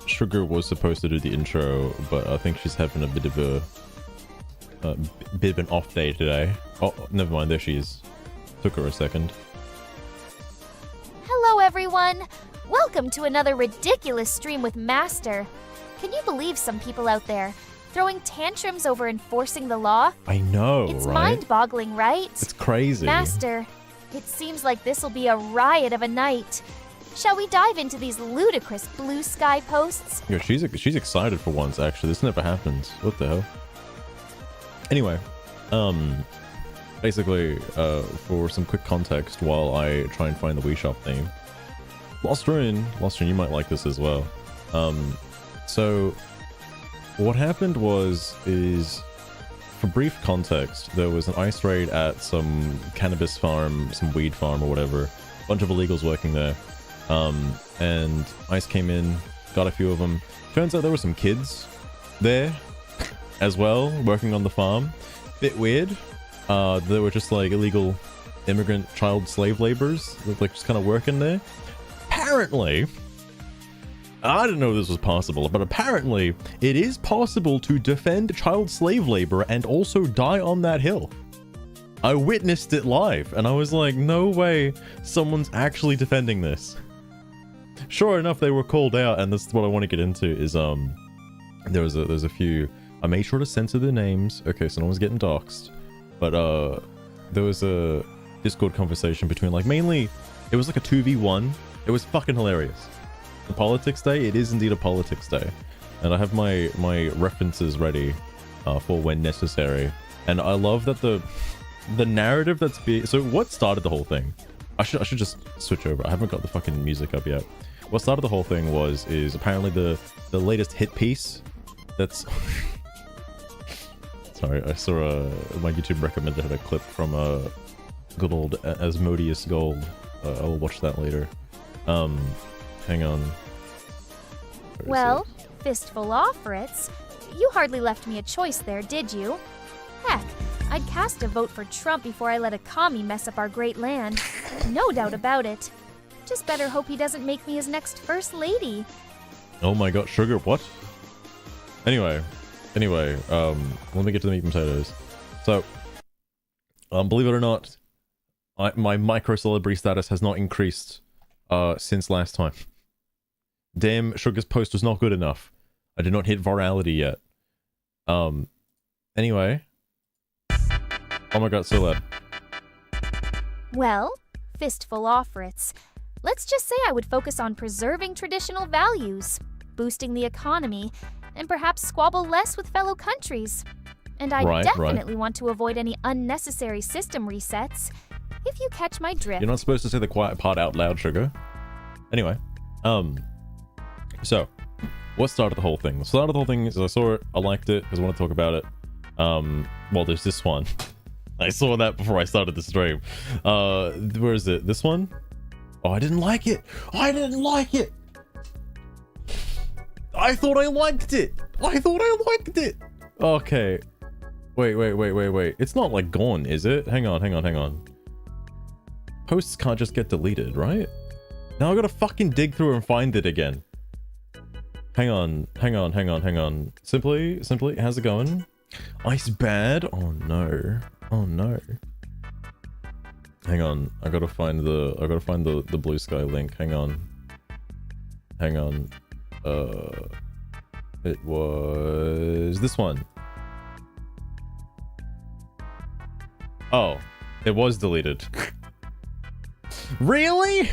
Sugar was supposed to do the intro, but I think she's having a bit of an off day today. Oh, never mind. There she is. Took her a second. Hello, everyone. Welcome to another ridiculous stream with Master. Can you believe some people out there throwing tantrums over enforcing the law? I know, It's right? mind-boggling, right? It's crazy. Master, it seems like this will be a riot of a night. Shall we dive into these ludicrous blue sky posts? Yo, she's excited for once. Actually, this never happens. What the hell? Anyway, basically, for some quick context, while I try and find the Wii Shop theme, Lost Ruin, you might like this as well. So what happened is, for brief context, there was an ice raid at some cannabis farm, some weed farm or whatever. A bunch of illegals working there. And ICE came in, got a few of them. Turns out there were some kids there as well, working on the farm. Bit weird. They were just like illegal immigrant child slave laborers, like just kind of working there. Apparently, I didn't know this was possible, but apparently it is possible to defend child slave labor and also die on that hill. I witnessed it live, and I was like, no way someone's actually defending this. Sure enough, they were called out, and this is what I want to get into is, there's a few, I made sure to censor their names, okay, so no one's getting doxxed, but, there was a Discord conversation between, like, mainly, it was like a 2v1, it was fucking hilarious. The Politics Day, it is indeed a Politics Day, and I have my references ready, for when necessary, and I love that the narrative that's being, so what started the whole thing? I should just switch over, I haven't got the fucking music up yet. What started the whole thing is apparently the latest hit piece that's sorry, I saw my YouTube recommended a clip from good old Asmodeus Gold. I'll watch that later. Hang on. Well, Fistful Offerits, you hardly left me a choice there, did you? Heck, I'd cast a vote for Trump before I let a commie mess up our great land. No doubt about it. Just better hope he doesn't make me his next first lady. Oh my god, Sugar, what? Anyway, let me get to the meat and potatoes. So, believe it or not, my micro-celebrity status has not increased since last time. Damn, Sugar's post was not good enough. I did not hit virality yet. Anyway. Oh my god, so loud. Well, Fistful Offerits, let's just say I would focus on preserving traditional values, boosting the economy, and perhaps squabble less with fellow countries. And I definitely want to avoid any unnecessary system resets, if you catch my drift. You're not supposed to say the quiet part out loud, Sugar. Anyway, so, what started the whole thing? The start of the whole thing is I saw it, I liked it, because I want to talk about it. Well, there's this one. I saw that before I started the stream. Where is it? This one? Oh, I didn't like it. I didn't like it. I thought I liked it. I thought I liked it. Okay. Wait. It's not like gone, is it? Hang on. Posts can't just get deleted, right? Now I gotta fucking dig through and find it again. Hang on. Simply, how's it going? Ice bad? Oh no. Hang on, I gotta find the blue sky link. Hang on. It was this one. Oh, it was deleted. Really?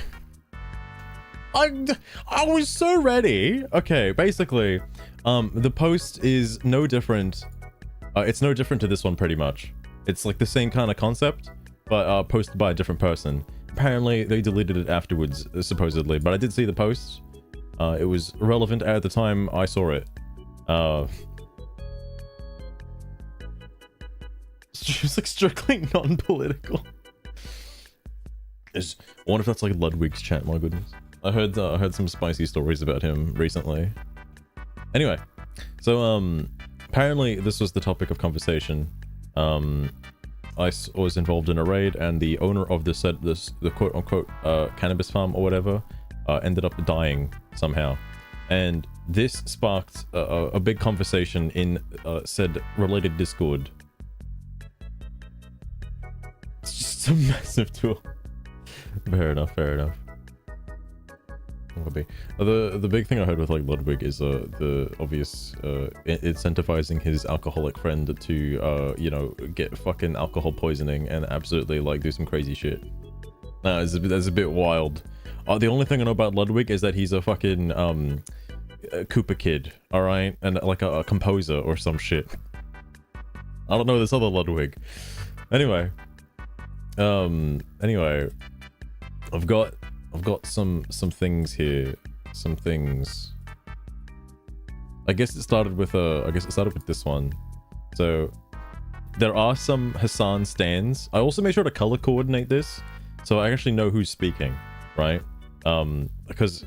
I was so ready. Okay, basically, the post is no different. It's no different to this one, pretty much. It's like the same kind of concept, but posted by a different person. Apparently, they deleted it afterwards, supposedly, but I did see the post. It was relevant at the time I saw it. She was like strictly non-political. I wonder if that's like Ludwig's chat, my goodness. I heard some spicy stories about him recently. Anyway, so apparently this was the topic of conversation. I was involved in a raid, and the owner of the quote-unquote cannabis farm or whatever ended up dying somehow. And this sparked a big conversation in said related Discord. It's just a massive tool. Fair enough, fair enough. Would be. The big thing I heard with like Ludwig is the obvious incentivizing his alcoholic friend to you know, get fucking alcohol poisoning and absolutely like do some crazy shit. That's a bit wild. The only thing I know about Ludwig is that he's a fucking Koopa kid, all right, and like a composer or some shit. I don't know this other Ludwig. Anyway, anyway, I've got some things here. Some things. I guess it started with this one. So there are some Hasan stands. I also made sure to color coordinate this, so I actually know who's speaking, right? Because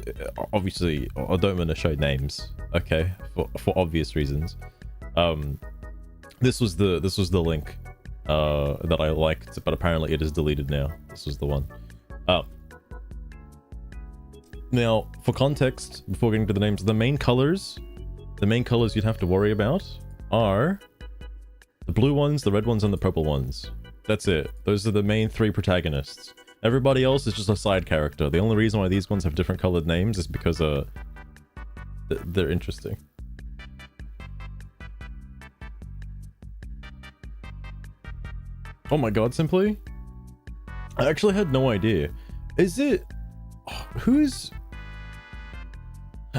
obviously I don't want to show names, okay, for obvious reasons. This was the link that I liked, but apparently it is deleted now. This was the one. Now, for context, before getting to the names, the main colors you'd have to worry about are the blue ones, the red ones, and the purple ones. That's it. Those are the main three protagonists. Everybody else is just a side character. The only reason why these ones have different colored names is because they're interesting. Oh my god, Simply? I actually had no idea. Is it... Who's...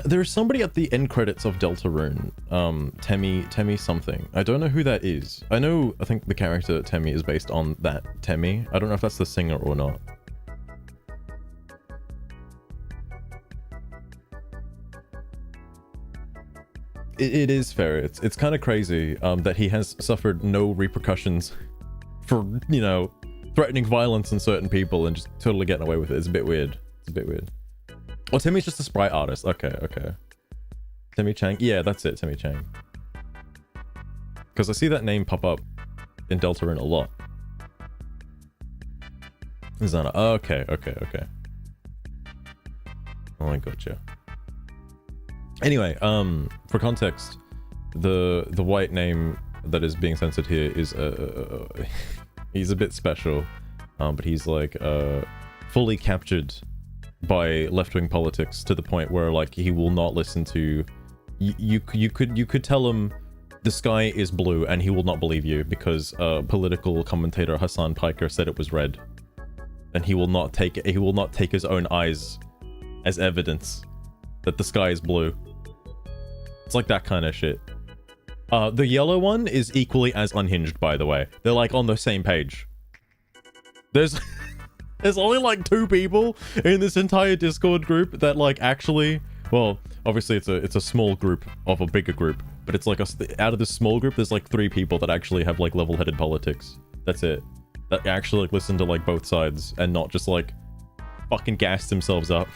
There's somebody at the end credits of Deltarune. Temmie something. I don't know who that is. I think the character Temmie is based on that Temmie. I don't know if that's the singer or not. It is fair. It's kind of crazy that he has suffered no repercussions for, you know, threatening violence on certain people and just totally getting away with it. It's a bit weird. It's a bit weird. Oh, Temmie's just a sprite artist. Okay, okay. Temmie Chang. Yeah, that's it, Temmie Chang. Because I see that name pop up in Deltarune a lot. Zana. Oh, okay, okay, okay. Oh, I gotcha. Anyway, for context, the white name that is being censored here is he's a bit special, but he's like fully captured by left-wing politics to the point where like he will not listen to you could tell him the sky is blue and he will not believe you because political commentator Hasan Piker said it was red, and he will not take his own eyes as evidence that the sky is blue. It's like that kind of shit. The yellow one is equally as unhinged, by the way. They're like on the same page. There's only like 2 people in this entire Discord group that like actually, well, obviously it's a small group of a bigger group, but it's like out of this small group there's like 3 people that actually have like level-headed politics. That's it. That actually like listen to like both sides and not just like fucking gas themselves up.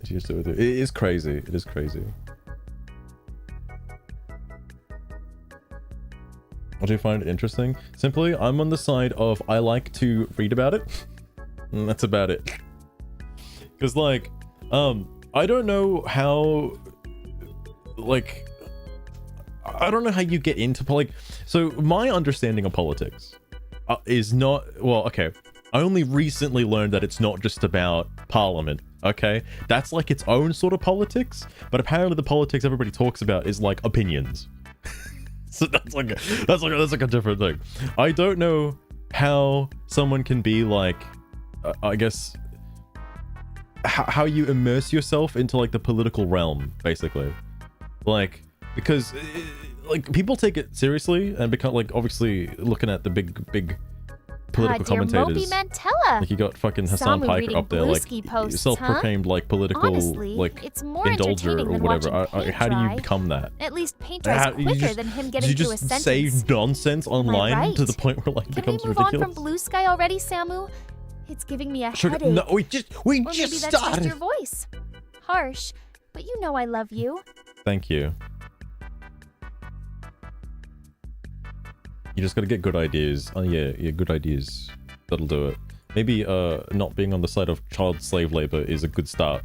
It is crazy. It is crazy. What do you find interesting? Simply, I'm on the side of I like to read about it. And that's about it. Because, like, I don't know how, like, I don't know how you get into, like, so my understanding of politics is not, well, okay, I only recently learned that it's not just about parliament. Okay, that's like its own sort of politics, but apparently the politics everybody talks about is like opinions. So that's like a different thing. I don't know how someone can be like, I guess, how you immerse yourself into like the political realm, basically, like because like people take it seriously and become like obviously looking at the big political commentators. Like you got fucking Hasan Piker up there, like posts, self-proclaimed like political, honestly, like it's more indulger or whatever. How do you become that? At least paint dries quicker than him getting to a sentence. You just say nonsense online to the point where like it becomes ridiculous. Can we move on from Blue Sky already, Samu? It's giving me a headache. No, we just maybe that's just your voice. Harsh, but you know I love you. Thank you. You just gotta get good ideas. Oh yeah, good ideas. That'll do it. Maybe not being on the side of child slave labor is a good start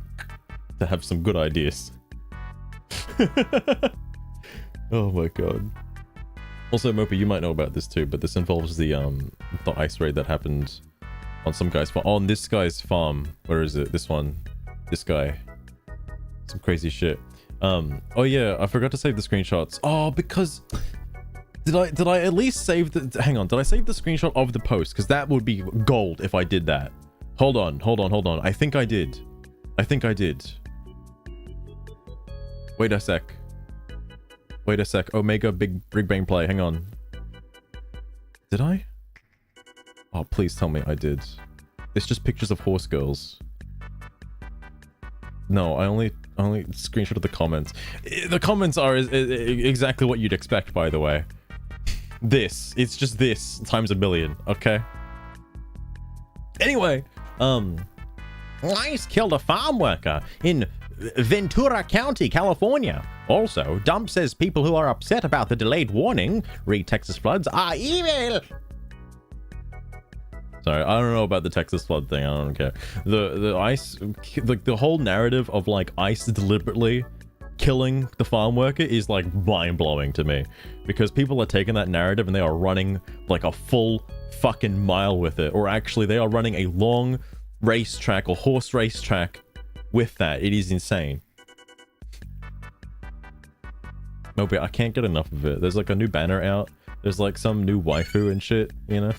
to have some good ideas. Oh my god. Also, Mopi, you might know about this too, but this involves the ice raid that happened on some guy's farm. On this guy's farm. Where is it? This one. This guy. Some crazy shit. Oh yeah, I forgot to save the screenshots. Oh, because did I at least save the, hang on, did I save the screenshot of the post? Because that would be gold if I did that. Hold on. I think I did. Wait a sec. Omega big bang play. Hang on. Did I? Oh, please tell me I did. It's just pictures of horse girls. No, I only screenshot of the comments. The comments are exactly what you'd expect, by the way. It's just this times a million, okay? Anyway, ICE killed a farm worker in Ventura County, California. Also, Dump says people who are upset about the delayed warning, read Texas floods, are evil. Sorry, I don't know about the Texas flood thing. I don't care. The ICE, like the whole narrative of like ICE deliberately killing the farm worker is like mind-blowing to me, because people are taking that narrative and they are running like a full fucking mile with it, or actually they are running a long racetrack or horse racetrack with that. It is insane. No, but I can't get enough of it. There's like a new banner out. There's like some new waifu and shit, you know?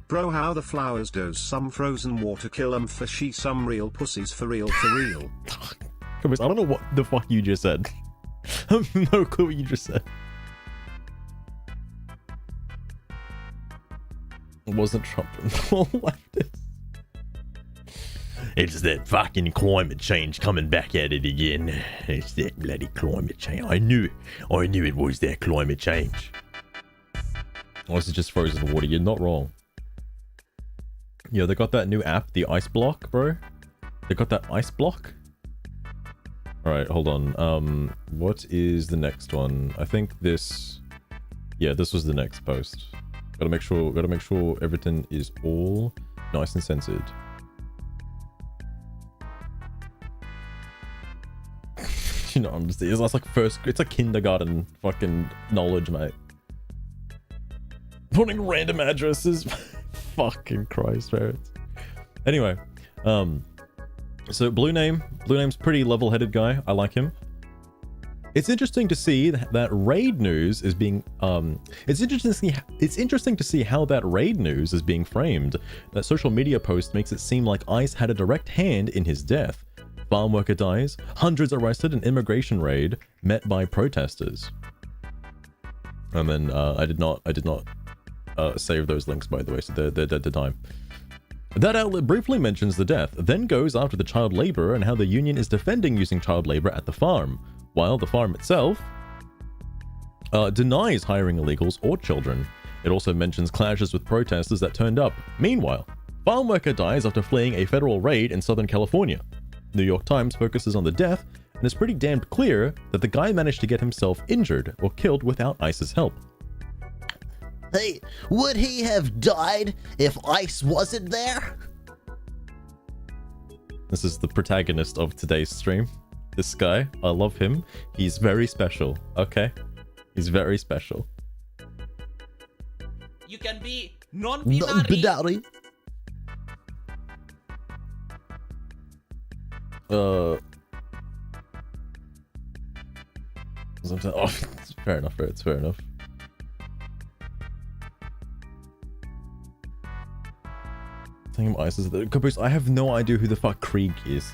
Bro, how the flowers does some frozen water kill 'em for she some real pussies for real for real. I don't know what the fuck you just said. I have no clue what you just said. It wasn't Trump and all leftists. It's that fucking climate change coming back at it again. It's that bloody climate change. I knew it was that climate change. Or is it just frozen water? You're not wrong. Yeah, they got that new app, the Ice Block, bro. They got that Ice Block. All right, hold on. What is the next one? I think this. Yeah, this was the next post. Gotta make sure everything is all nice and censored. You know, I'm just, it's like it's like kindergarten fucking knowledge, mate. Putting random addresses. Fucking Christ, parents. Anyway, so Blue Name's pretty level-headed guy. I like him. It's interesting to see that raid news is being it's interesting to see how that raid news is being framed. That social media post makes it seem like ICE had a direct hand in his death. Farm worker dies, hundreds arrested in immigration raid met by protesters. And then I did not save those links, by the way, so they're dead to time. That outlet briefly mentions the death, then goes after the child labor and how the union is defending using child labor at the farm, while the farm itself denies hiring illegals or children. It also mentions clashes with protesters that turned up. Meanwhile, farm worker dies after fleeing a federal raid in Southern California. New York Times focuses on the death and is pretty damned clear that the guy managed to get himself injured or killed without ICE's help. Hey, would he have died if ICE wasn't there? This is the protagonist of today's stream. This guy, I love him. He's very special, okay? He's very special. You can be non-binary. Non-binary. Oh, fair enough, it's fair enough. Telling him ICE is the Caboose, I have no idea who the fuck Krieg is.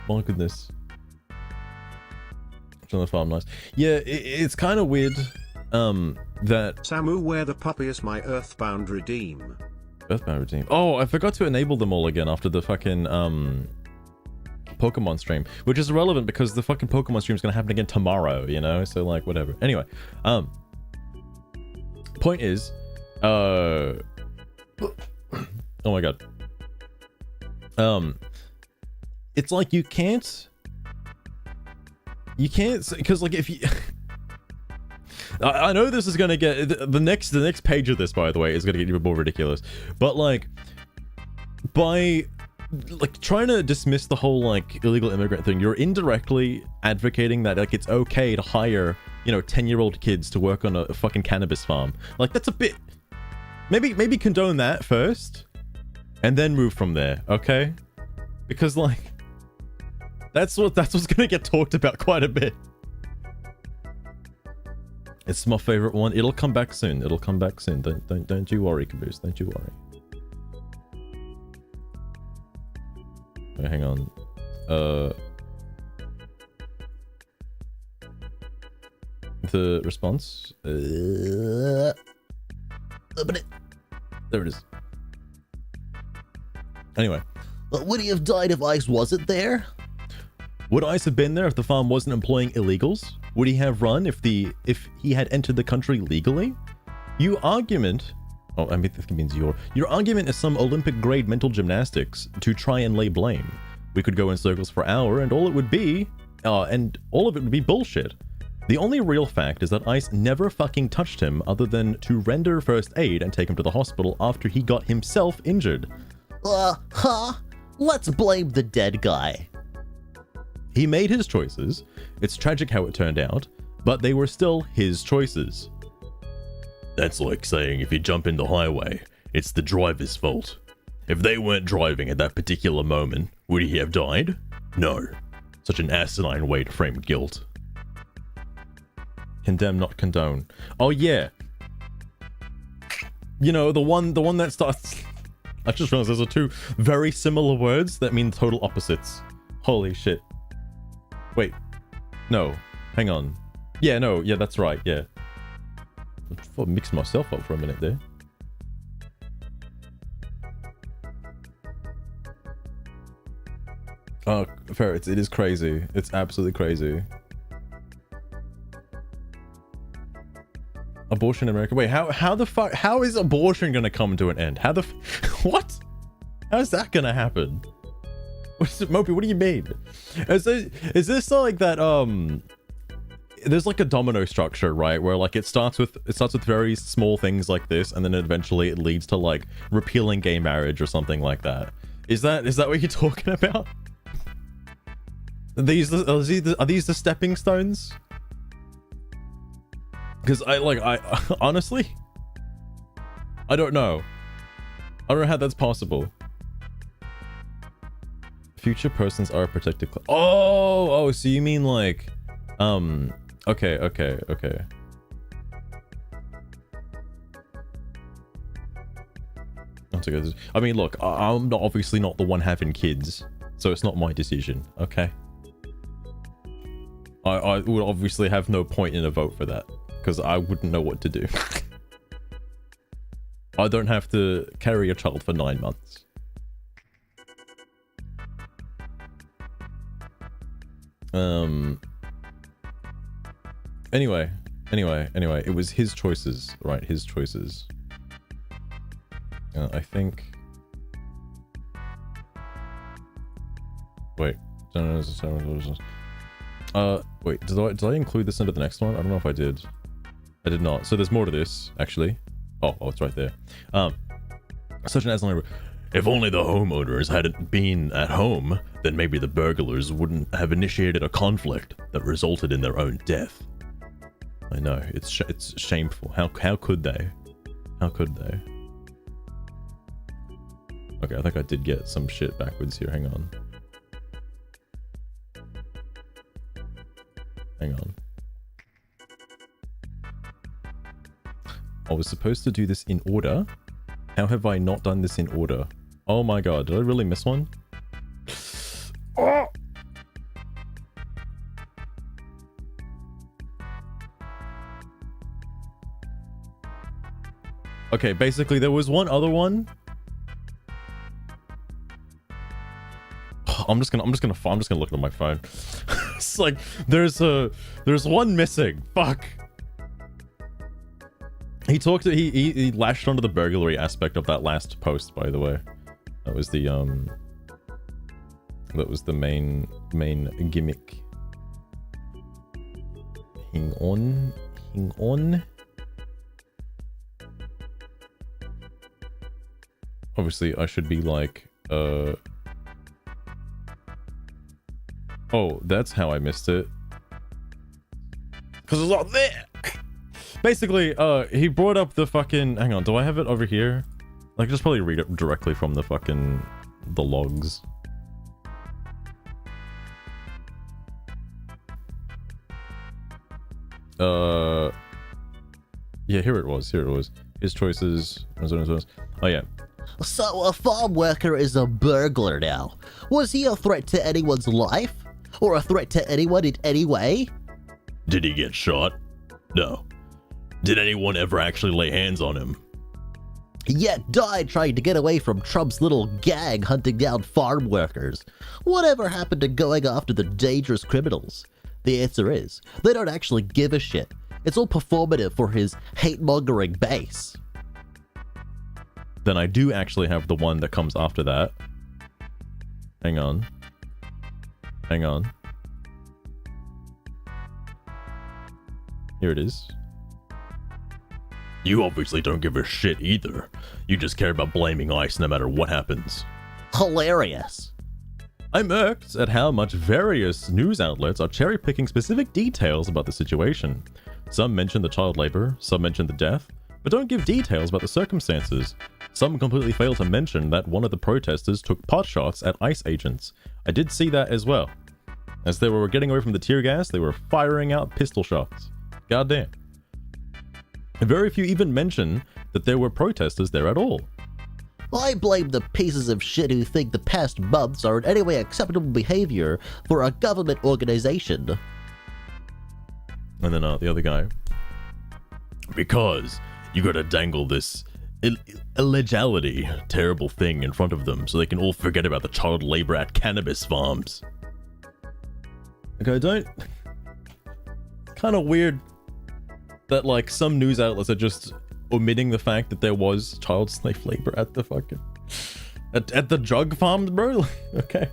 My goodness. On the farm, nice. Yeah, it's kind of weird that Samu, where the puppy is my Earthbound redeem. Earthbound redeem. Oh, I forgot to enable them all again after the fucking Pokemon stream, which is irrelevant because the fucking Pokemon stream is gonna happen again tomorrow, you know? So like whatever. Anyway, point is, oh my god. It's like you can't, because like if you I know this is gonna get the next page of this, by the way, is gonna get even more ridiculous. But like, by like trying to dismiss the whole like illegal immigrant thing, you're indirectly advocating that like it's okay to hire, you know, 10-year-old kids to work on a fucking cannabis farm. Like that's a bit. Maybe condone that first, and then move from there, okay? Because like, that's what's gonna get talked about quite a bit. It's my favorite one. It'll come back soon. It'll come back soon. Don't you worry, Caboose. Don't you worry. Wait, hang on. The response. There it is. Anyway. Would he have died if ICE wasn't there? Would ICE have been there if the farm wasn't employing illegals? Would he have run if he had entered the country legally? Your argument... Oh, I mean, this means your argument is some Olympic-grade mental gymnastics to try and lay blame. We could go in circles for an hour, and all of it would be bullshit. The only real fact is that ICE never fucking touched him other than to render first aid and take him to the hospital after he got himself injured. Let's blame the dead guy. He made his choices. It's tragic how it turned out, but they were still his choices. That's like saying if you jump in the highway, it's the driver's fault. If they weren't driving at that particular moment, would he have died? No. Such an asinine way to frame guilt. Condemn, not condone. Oh yeah. You know, the one that starts... I just realized those are two very similar words that mean total opposites. Holy shit. Wait. No. Hang on. Yeah, no. Yeah, that's right. Yeah. I mixed myself up for a minute there. Oh, fair. It is crazy. It's absolutely crazy. Abortion in America. Wait, how the fuck? How is abortion gonna come to an end? How the what? How's that gonna happen? What's it, Mopey? What do you mean? Is this like that? There's like a domino structure, right? Where like it starts with very small things like this, and then eventually it leads to like repealing gay marriage or something like that. Is that what you're talking about? Are these the stepping stones? Because I honestly, I don't know. I don't know how that's possible. Future persons are a protected class. Oh, so you mean like, okay. I mean, look, I'm obviously not the one having kids, so it's not my decision, okay? I would obviously have no point in a vote for that, because I wouldn't know what to do. I don't have to carry a child for 9 months. Anyway, it was his choices, right? His choices. I think... Wait. Wait, did I include this into the next one? I don't know if I did. I did not. So there's more to this, actually. Oh, it's right there. Such an asinine... If only the homeowners hadn't been at home, then maybe the burglars wouldn't have initiated a conflict that resulted in their own death. I know, it's shameful. How could they? How could they? Okay, I think I did get some shit backwards here. Hang on. Hang on. I was supposed to do this in order. How have I not done this in order? Oh my god, did I really miss one? Oh! Okay, basically there was one other one. I'm just gonna look at my phone. It's like there's one missing. Fuck. He lashed onto the burglary aspect of that last post, by the way. That was the main gimmick. Hang Hang on. Obviously, I should be like, oh, that's how I missed it. Because it's not there! Basically, he brought up the fucking... Hang on, do I have it over here? I can just probably read it directly from the fucking... the logs. Yeah, here it was. His choices... Oh, yeah. So a farm worker is a burglar now. Was he a threat to anyone's life? Or a threat to anyone in any way? Did he get shot? No. Did anyone ever actually lay hands on him? Yet died trying to get away from Trump's little gang hunting down farm workers. Whatever happened to going after the dangerous criminals? The answer is, they don't actually give a shit. It's all performative for his hate-mongering base. Then I do actually have the one that comes after that. Hang on. Here it is. You obviously don't give a shit either. You just care about blaming ICE no matter what happens. Hilarious. I'm irked at how much various news outlets are cherry-picking specific details about the situation. Some mention the child labor, some mention the death, but don't give details about the circumstances. Some completely fail to mention that one of the protesters took pot shots at ICE agents. I did see that as well. As they were getting away from the tear gas, they were firing out pistol shots. Goddamn. Very few even mention that there were protesters there at all. I blame the pieces of shit who think the past months are in any way acceptable behavior for a government organization. And then the other guy. Because you gotta dangle this illegality, terrible thing in front of them so they can all forget about the child labor at cannabis farms. Okay, don't... Kind of weird that, like, some news outlets are just omitting the fact that there was child slave labor at the fucking... At the drug farms, bro? Okay.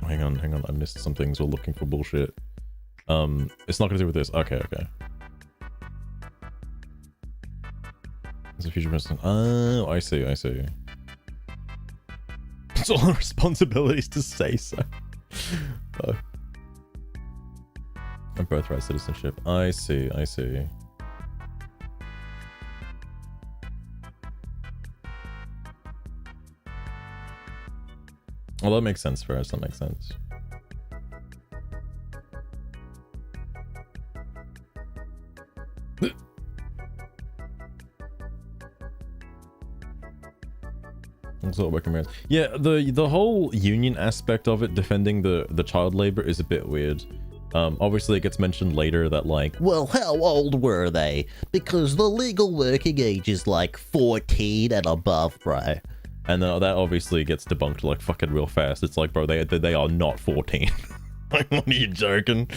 Hang on, I missed some things while looking for bullshit. It's not gonna do with this. Okay. It's a future president. Oh, I see. It's all our responsibilities to say so. A birthright citizenship. I see. Well, that makes sense for us. That makes sense. Yeah, the whole union aspect of it, defending the child labor, is a bit weird. Obviously it gets mentioned later that, like, well, how old were they? Because the legal working age is like 14 and above, bro. And that obviously gets debunked like fucking real fast. It's like, bro, they are not 14. Like, what are you joking?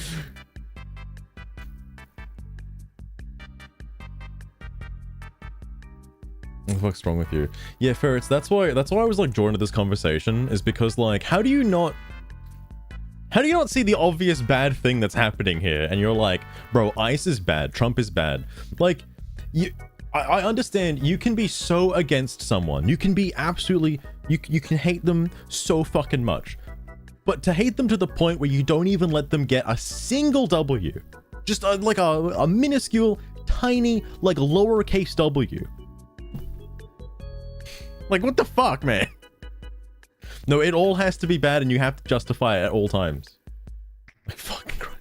What the fuck's wrong with you? Yeah, Ferrets, that's why I was like drawn to this conversation, is because, like, how do you not see the obvious bad thing that's happening here? And you're like, bro, ICE is bad, Trump is bad. Like, I understand you can be so against someone. You can be absolutely, you can hate them so fucking much. But to hate them to the point where you don't even let them get a single W. Just like a minuscule, tiny, like lowercase W. Like, what the fuck, man? No, it all has to be bad and you have to justify it at all times. Like, fucking Christ.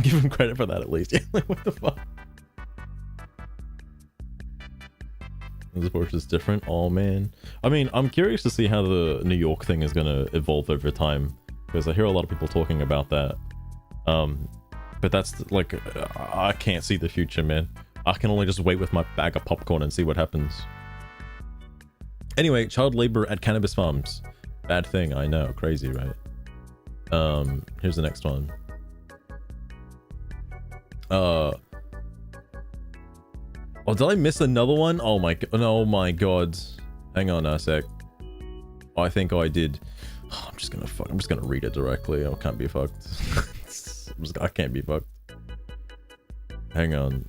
Give him credit for that at least. Yeah, like, what the fuck? This approach is different. Oh, man. I mean, I'm curious to see how the New York thing is going to evolve over time, because I hear a lot of people talking about that. But that's, like, I can't see the future, man. I can only just wait with my bag of popcorn and see what happens. Anyway, child labor at cannabis farms. Bad thing, I know. Crazy, right? Here's the next one. Oh, did I miss another one? Oh my god. Hang on a sec. I think I did. I'm just gonna read it directly. I can't be fucked. I can't be fucked. Hang on.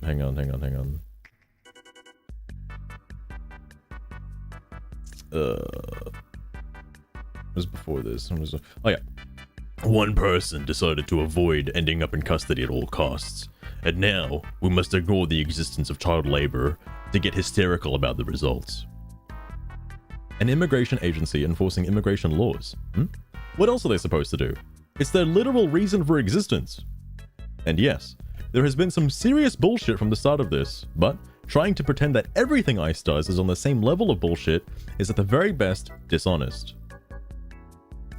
It was before this. Oh yeah. One person decided to avoid ending up in custody at all costs, and now we must ignore the existence of child labor to get hysterical about the results. An immigration agency enforcing immigration laws. What else are they supposed to do? It's their literal reason for existence. And yes, there has been some serious bullshit from the start of this, but trying to pretend that everything ICE does is on the same level of bullshit is at the very best dishonest.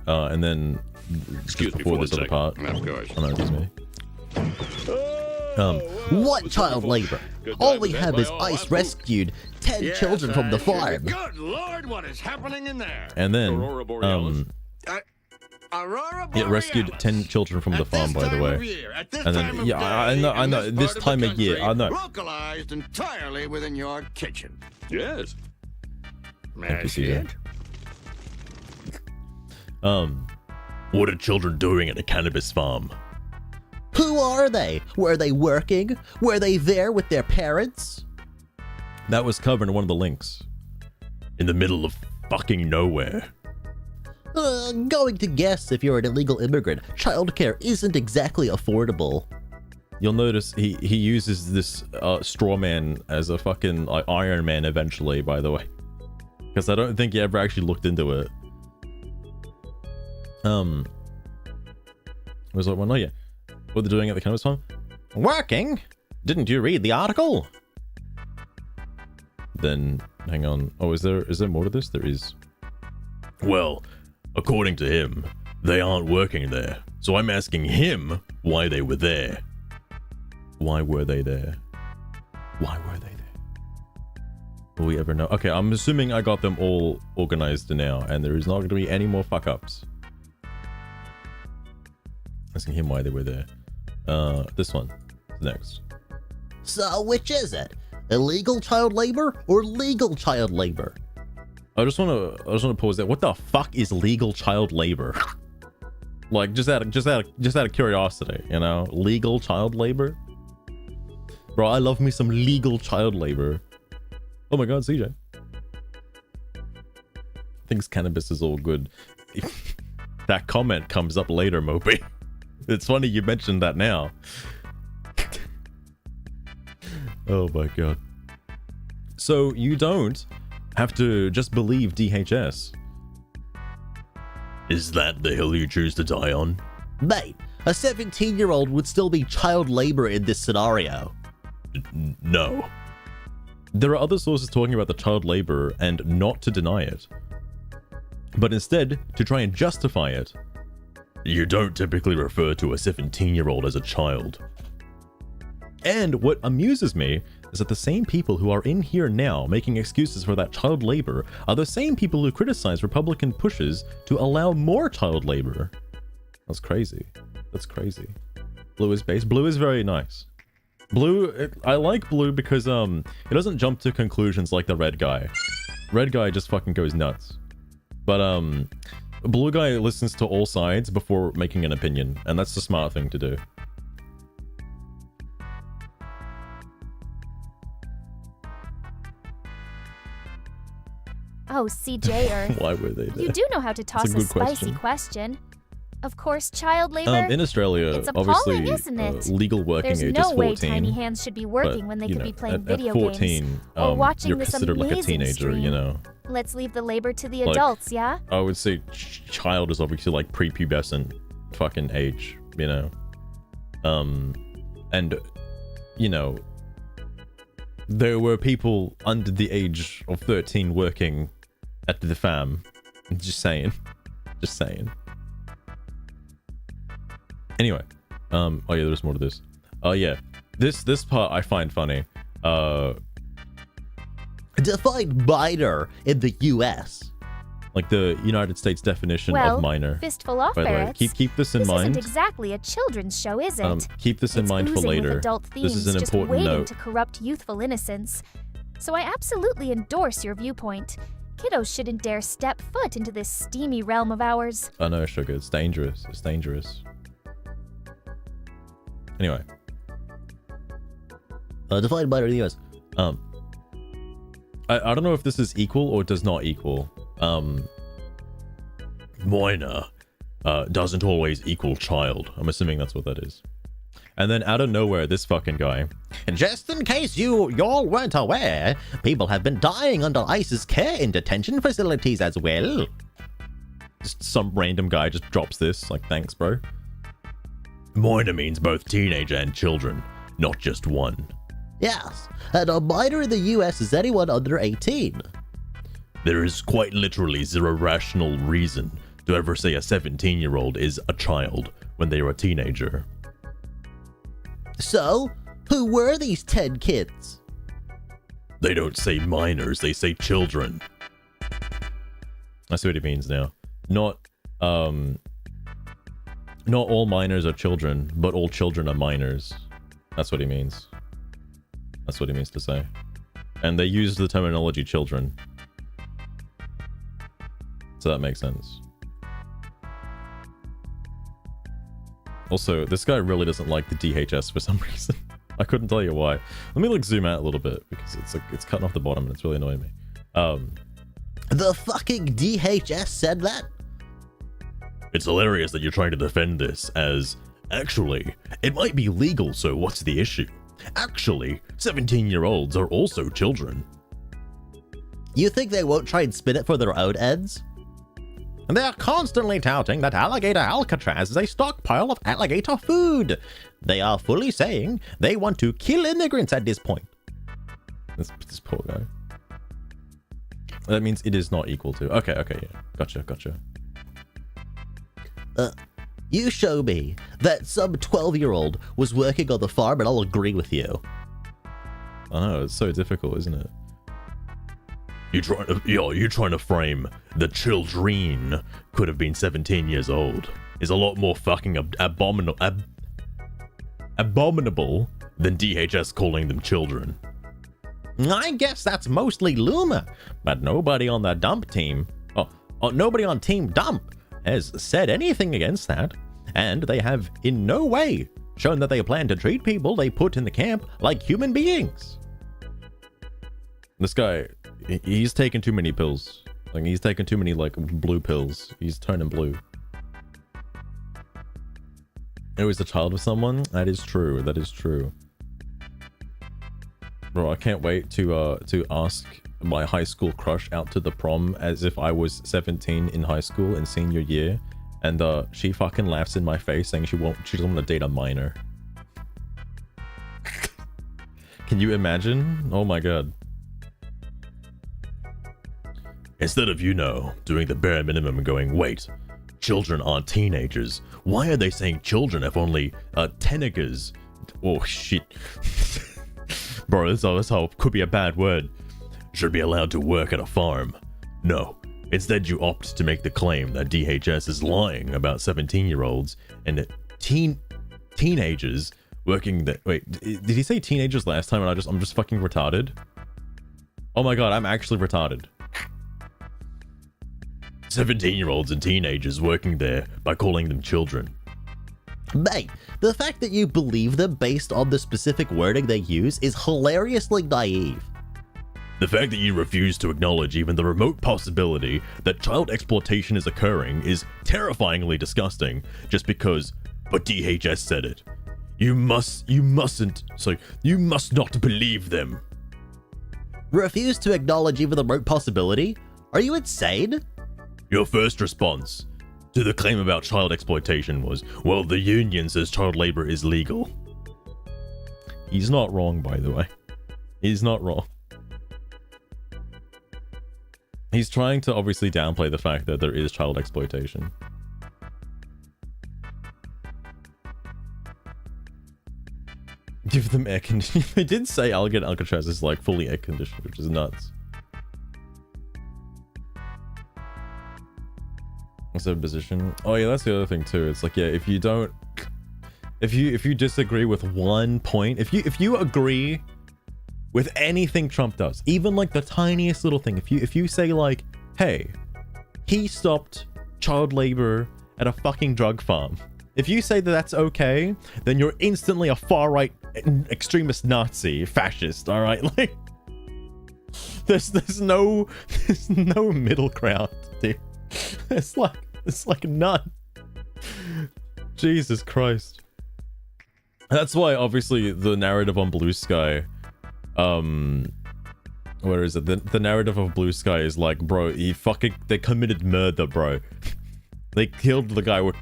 And then Excuse me before for this one other second. part. Of course. Oh no, excuse me. What child labor? All we have is ICE rescued 10 children from the farm. Good Lord, what is happening in there? And then Aurora Borealis? Aurora it rescued 10 children from the farm, by the way. And then, yeah, I know, this time of year, I know. Localized entirely within your kitchen. Yes. Thank you, CJ. What are children doing at a cannabis farm? Who are they? Were they working? Were they there with their parents? That was covered in one of the links. In the middle of fucking nowhere. Going to guess if you're an illegal immigrant, childcare isn't exactly affordable. You'll notice he uses this straw man as a fucking Iron Man eventually, by the way. Because I don't think he ever actually looked into it. Was like, well, no, yeah. What they're doing at the cannabis farm? Working? Didn't you read the article? Then, hang on. Oh, is there more to this? There is. Well, according to him, they aren't working there. So I'm asking him why they were there. Why were they there? Why were they there? Will we ever know? Okay, I'm assuming I got them all organized now, and there is not going to be any more fuck-ups. Asking him why they were there. This one. Next. So which is it? Illegal child labor or legal child labor? I just want to pause there. What the fuck is legal child labor? Like, just out of curiosity, you know, legal child labor. Bro, I love me some legal child labor. Oh my god, CJ. Thinks cannabis is all good. That comment comes up later, Moby. It's funny you mentioned that now. Oh my god. So you don't have to just believe DHS. Is that the hill you choose to die on? Mate, a 17-year-old would still be child labor in this scenario. No. There are other sources talking about the child labor and not to deny it, but instead to try and justify it. You don't typically refer to a 17-year-old as a child. And what amuses me is that the same people who are in here now making excuses for that child labor are the same people who criticize Republican pushes to allow more child labor. That's crazy. That's crazy. Blue is base. Blue is very nice. Blue, I like Blue because it doesn't jump to conclusions like the red guy. Red guy just fucking goes nuts. But Blue guy listens to all sides before making an opinion, and that's the smart thing to do. Oh, CJ Earth. Why were they there? You do know how to toss a good spicy question. Of course, child labor. In Australia, it's appalling, obviously, isn't it? legal working There's age no is way 14. tiny hands should be working but, when they you could know, be playing at video 14, games or watching you're this considered like a amazing teenager, stream. you know. Let's leave the labor to the Like, adults, yeah? I would say child is obviously like prepubescent fucking age, you know. And you know, there were people under the age of 13 working at the farm. Just saying. Just saying. Anyway, oh yeah, there's more to this. Oh yeah, this part I find funny. Define minor in the US. Like the United States definition of minor. Fistful off By the way, ferrets. keep this in This mind. isn't exactly a children's show, is it? Keep this in It's mind for oozing with later. adult This is themes, an just important waiting note. to corrupt youthful innocence. So I absolutely endorse your viewpoint. Kiddos shouldn't dare step foot into this steamy realm of ours. I know, Sugar. It's dangerous. It's dangerous. Anyway. Defined minor in the US. I don't know if this is equal or does not equal. Minor doesn't always equal child. I'm assuming that's what that is. And then out of nowhere, this fucking guy. Just in case y'all weren't aware, people have been dying under ICE's care in detention facilities as well. Just some random guy just drops this. Like, thanks, bro. Minor means both teenager and children, not just one. Yes, and a minor in the US is anyone under 18. There is quite literally zero rational reason to ever say a 17-year-old is a child when they are a teenager. So, who were these 10 kids? They don't say minors, they say children. I see what he means now. Not all minors are children, but all children are minors. That's what he means. That's what he means to say. And they use the terminology children. So that makes sense. Also, this guy really doesn't like the DHS for some reason. I couldn't tell you why. Let me like zoom out a little bit because it's cutting off the bottom and it's really annoying me. The fucking DHS said that? It's hilarious that you're trying to defend this as, actually, it might be legal, so what's the issue? Actually, 17-year-olds are also children. You think they won't try and spin it for their own ends? They're constantly touting that Alligator Alcatraz is a stockpile of alligator food. They are fully saying they want to kill immigrants at this point. This poor guy. That means it is not equal to. Okay, yeah. Gotcha. You show me that some 12-year-old was working on the farm and I'll agree with you. I know, it's so difficult, isn't it? You're trying to frame the children could have been 17 years old is a lot more fucking abominable than DHS calling them children. I guess that's mostly Luma, but nobody on the dump team, nobody on Team Dump has said anything against that, and they have in no way shown that they plan to treat people they put in the camp like human beings. This guy, he's taken too many pills. Like, he's taken too many, like, blue pills. He's turning blue. It was the child of someone? That is true. That is true. Bro, I can't wait to ask my high school crush out to the prom as if I was 17 in high school in senior year. And, she fucking laughs in my face saying she doesn't want to date a minor. Can you imagine? Oh my god. Instead of, doing the bare minimum and going, wait, children aren't teenagers. Why are they saying children if only, teenagers? Oh, shit. Bro, this all could be a bad word. Should be allowed to work at a farm. No. Instead, you opt to make the claim that DHS is lying about 17-year-olds and teenagers working the... Wait, did he say teenagers last time and I'm just fucking retarded? Oh my god, I'm actually retarded. 17-year-olds and teenagers working there by calling them children. Mate, the fact that you believe them based on the specific wording they use is hilariously naive. The fact that you refuse to acknowledge even the remote possibility that child exploitation is occurring is terrifyingly disgusting just because, but DHS said it. You must not believe them. Refuse to acknowledge even the remote possibility? Are you insane? Your first response to the claim about child exploitation was, well, the union says child labor is legal. He's not wrong, by the way. He's not wrong. He's trying to obviously downplay the fact that there is child exploitation. Give them air conditioning. They did say Alligator Alcatraz is like fully air conditioned, which is nuts. What's their position? Oh yeah, that's the other thing too. It's like, yeah, if you disagree with one point, if you agree with anything Trump does, even like the tiniest little thing, if you say like, hey, he stopped child labor at a fucking drug farm. If you say that that's okay, then you're instantly a far-right extremist Nazi fascist, all right? Like, there's no middle ground, dude. It's like none. Jesus Christ. That's why obviously the narrative on Blue Sky, where is it? The narrative of Blue Sky is like, bro, they committed murder, bro. They killed the guy with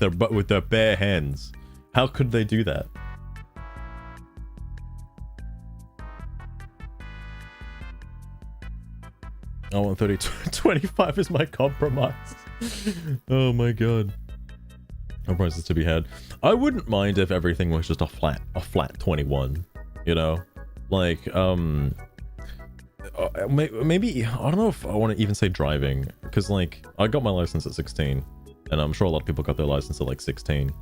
their bare hands. How could they do that? I want 25 is my compromise. Oh my god. Compromises to be had. I wouldn't mind if everything was just a flat 21, you know? Like, maybe, I don't know if I want to even say driving, because like, I got my license at 16, and I'm sure a lot of people got their license at like 16.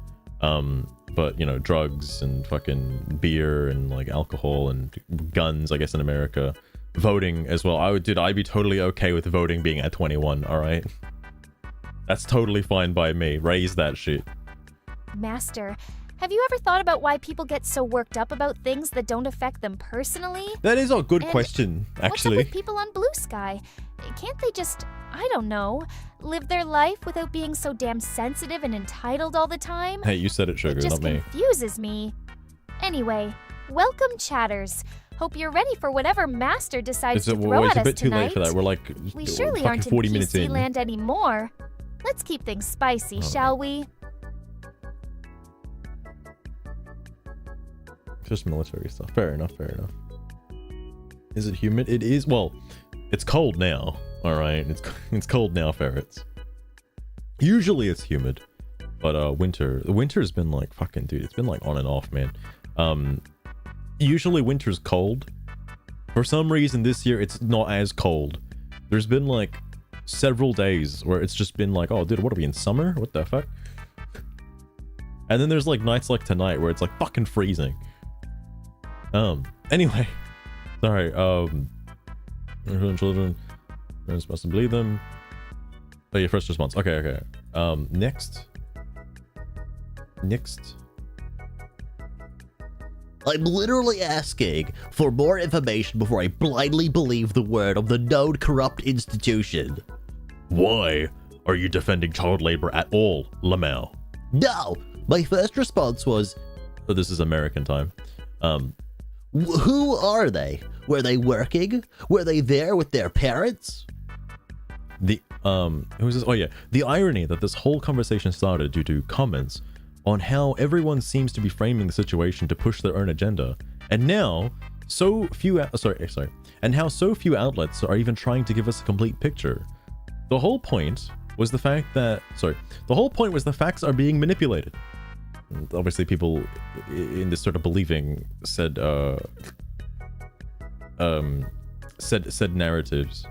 But you know, drugs and fucking beer and like alcohol and guns, I guess in America. Voting as well. I'd be totally okay with voting being at 21, alright? That's totally fine by me. Raise that shit. Master, have you ever thought about why people get so worked up about things that don't affect them personally? That is a good And question, What's up actually. with people on Blue Sky? Can't they just, I don't know, live their life without being so damn sensitive and entitled all the time? Hey, you said it, It Sugar, just not me. confuses me. Anyway, welcome, chatters. Hope you're ready for whatever Master decides to throw It's at a us bit too tonight. late for that. We're like We surely fucking aren't in 40 minutes PC in. land anymore. Let's keep things spicy, shall we? Just military stuff. Fair enough, fair enough. Is it humid? It is. Well, it's cold now. All right, it's cold now, ferrets. Usually it's humid, but the winter's been like fucking dude. It's been like on and off, man. Usually winter's cold. For some reason this year it's not as cold. There's been like several days where it's just been like, oh dude, what are we in summer? What the fuck? And then there's like nights like tonight where it's like fucking freezing. Anyway, sorry. Children, parents must believe them. Oh, your first response. Okay. Next. I'm literally asking for more information before I blindly believe the word of the known corrupt institution. Why are you defending child labor at all, Lamau? No! My first response was, Oh, this is American time. who are they? Were they working? Were they there with their parents? Who's this? Oh yeah, the irony that this whole conversation started due to comments on how everyone seems to be framing the situation to push their own agenda, and now so few and how so few outlets are even trying to give us a complete picture. The whole point was the fact that the facts are being manipulated. And obviously people in this sort of believing said narratives.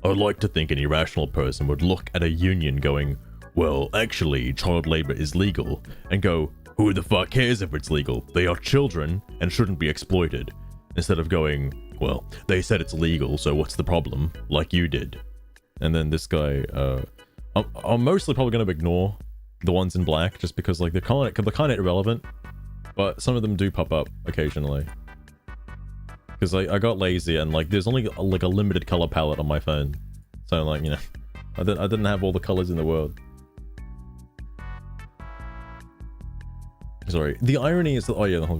I would like to think an irrational person would look at a union going, well, actually, child labor is legal, and go, who the fuck cares if it's legal? They are children and shouldn't be exploited. Instead of going, well, they said it's legal, so what's the problem? Like you did. And then this guy, I'm mostly probably going to ignore the ones in black, just because like they're kind of irrelevant, but some of them do pop up occasionally. Because I got lazy and like there's only like a limited color palette on my phone, so like, you know, I didn't have all the colors in the world. Sorry. The irony is that, oh yeah, the whole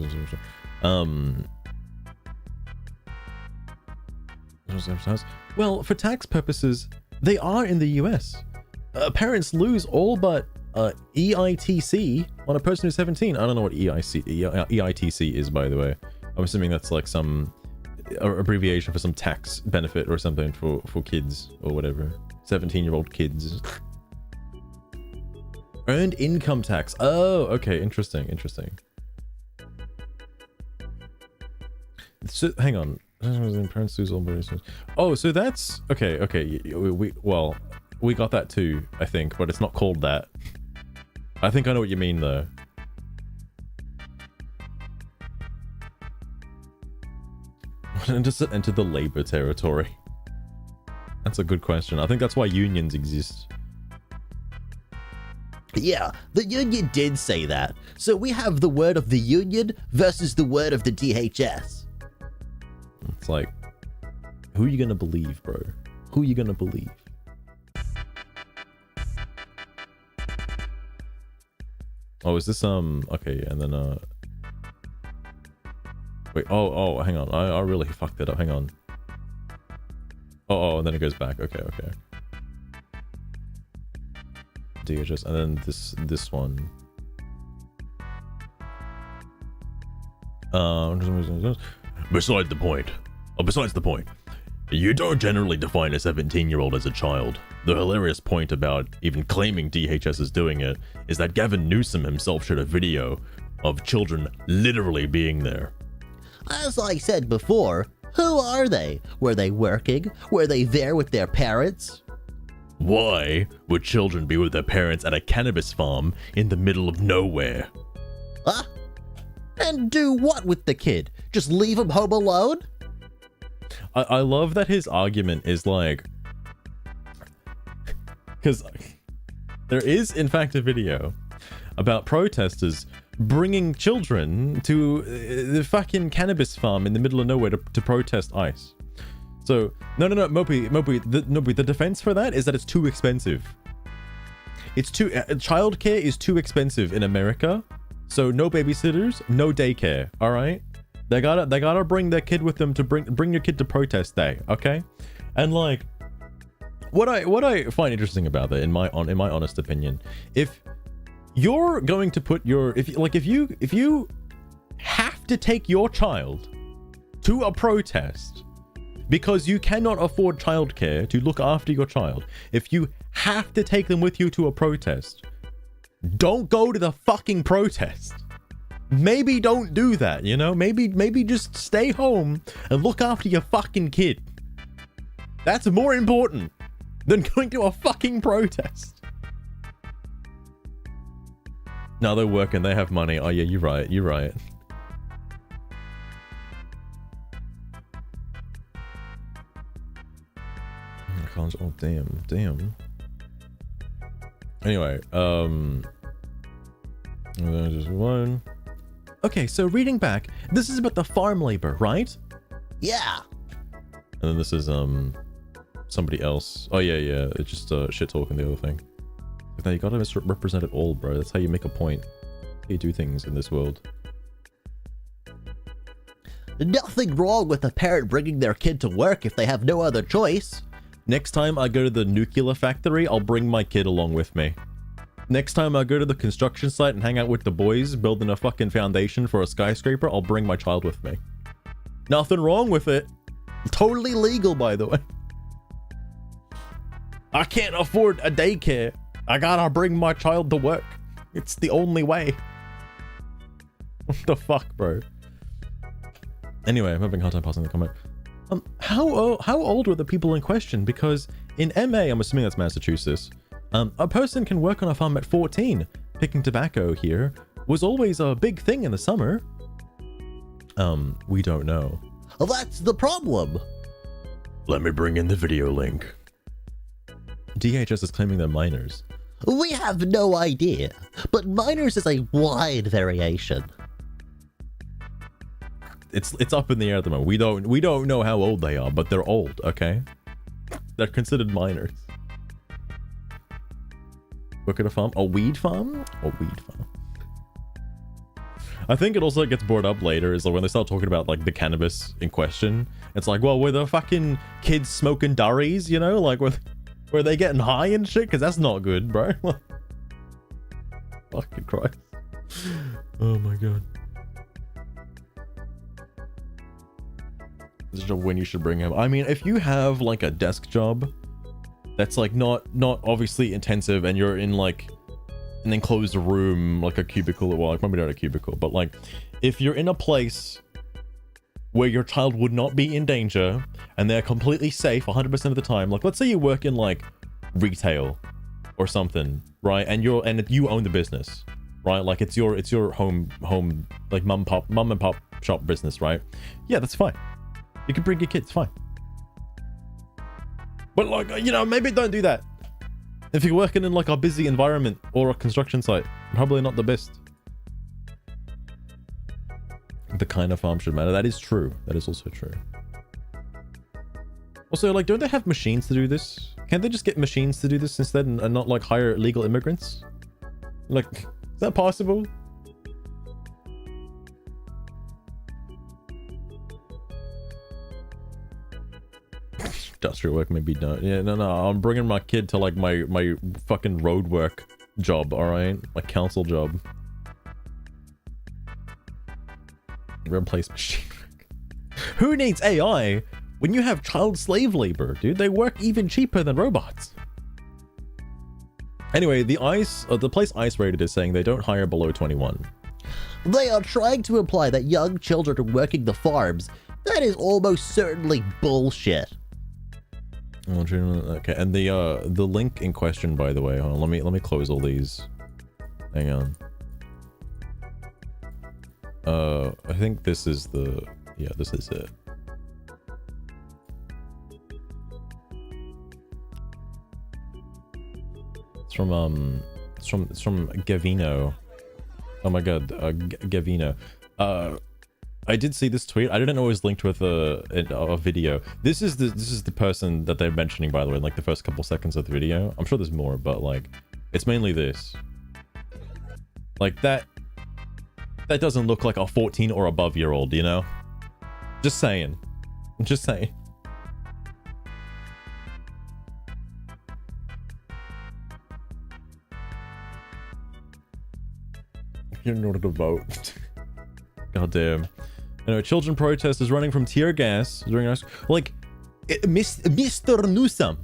well, for tax purposes, they are in the US. Parents lose all but EITC on a person who's 17. I don't know what EITC is, by the way. I'm assuming that's like some abbreviation for some tax benefit or something for kids or whatever. 17-year-old kids. Earned income tax. Oh, okay. Interesting. So, hang on. Oh, so that's... Okay. We got that too, I think, but it's not called that. I think I know what you mean, though. When does it enter the labor territory? That's a good question. I think that's why unions exist. Yeah, the union did say that. So we have the word of the union versus the word of the DHS. It's like, who are you gonna believe, bro? Who are you gonna believe? Oh, is this okay, and then wait, oh, hang on. I really fucked it up. Hang on. Oh, and then it goes back. Okay. DHS, and then this one. Besides the point. You don't generally define a 17-year-old as a child. The hilarious point about even claiming DHS is doing it is that Gavin Newsom himself showed a video of children literally being there. As I said before, who are they? Were they working? Were they there with their parents? Why would children be with their parents at a cannabis farm in the middle of nowhere? Huh? And do what with the kid? Just leave him home alone? I love that his argument is like, because there is in fact a video about protesters bringing children to the fucking cannabis farm in the middle of nowhere to protest ICE. So no, Moby, the defense for that is that it's too expensive. It's too childcare is too expensive in America, so no babysitters, no daycare. All right. They gotta bring their kid with them to bring your kid to protest day, okay? And like, what I find interesting about that, in my honest opinion, if you're going to put if you have to take your child to a protest because you cannot afford childcare to look after your child, if you have to take them with you to a protest, don't go to the fucking protest. Maybe don't do that, you know? Maybe just stay home and look after your fucking kid. That's more important than going to a fucking protest. No, they're working, they have money. Oh yeah, you're right. Oh damn. Anyway, just one. Okay, so reading back, this is about the farm labor, right? Yeah. And then this is somebody else. Oh yeah, it's just shit talking the other thing. Now you gotta represent it all, bro. That's how you make a point. That's how you do things in this world. Nothing wrong with a parent bringing their kid to work if they have no other choice. Next time I go to the nuclear factory, I'll bring my kid along with me. Next time I go to the construction site and hang out with the boys building a fucking foundation for a skyscraper, I'll bring my child with me. Nothing wrong with it. Totally legal, by the way. I can't afford a daycare. I gotta bring my child to work. It's the only way. What the fuck, bro? Anyway, I'm having a hard time passing the comment. How old were the people in question? Because in MA, I'm assuming that's Massachusetts, a person can work on a farm at 14. Picking tobacco here was always a big thing in the summer. We don't know. Well, that's the problem. Let me bring in the video link. DHS is claiming they're minors. We have no idea, but minors is a wide variation. It's up in the air at the moment. We don't know how old they are, but they're old, okay? They're considered minors. Work at a farm? A weed farm? A weed farm. I think it also gets brought up later is like when they start talking about like the cannabis in question. It's like, well, were the fucking kids smoking durries, you know? Like were they getting high and shit? Because that's not good, bro. Fucking Christ. Oh my god. This is when you should bring him. I mean, if you have like a desk job that's like not obviously intensive and you're in like an enclosed room, like a cubicle, well, like maybe not a cubicle, but like if you're in a place where your child would not be in danger and they're completely safe 100% of the time, like let's say you work in like retail or something, right? And you own the business, right? Like it's your home like mum and pop shop business, right? Yeah, that's fine. You can bring your kids, fine. But like, you know, maybe don't do that. If you're working in like a busy environment or a construction site, probably not the best. The kind of farm should matter. That is true. That is also true. Also, like, don't they have machines to do this? Can't they just get machines to do this instead and not like hire illegal immigrants? Like, is that possible? Industrial work maybe not. Yeah, no, I'm bringing my kid to like my fucking road work job, alright? My council job. Replace machine work. Who needs AI when you have child slave labor, dude? They work even cheaper than robots. Anyway, the place ICE rated is saying they don't hire below 21. They are trying to imply that young children are working the farms. That is almost certainly bullshit. Okay, and the link in question, by the way, hold on, let me close all these. Hang on. I think this is the, yeah, this is it. It's from Gavino. Oh my god, Gavino. I did see this tweet. I didn't know it was linked with a video. This is the person that they're mentioning, by the way, in like the first couple seconds of the video. I'm sure there's more, but like, it's mainly this. Like that doesn't look like a 14 or above year old, you know? Just saying. Just saying. You don't know what to vote. God damn. Anyway, children protesters running from tear gas during like Mr. Newsom.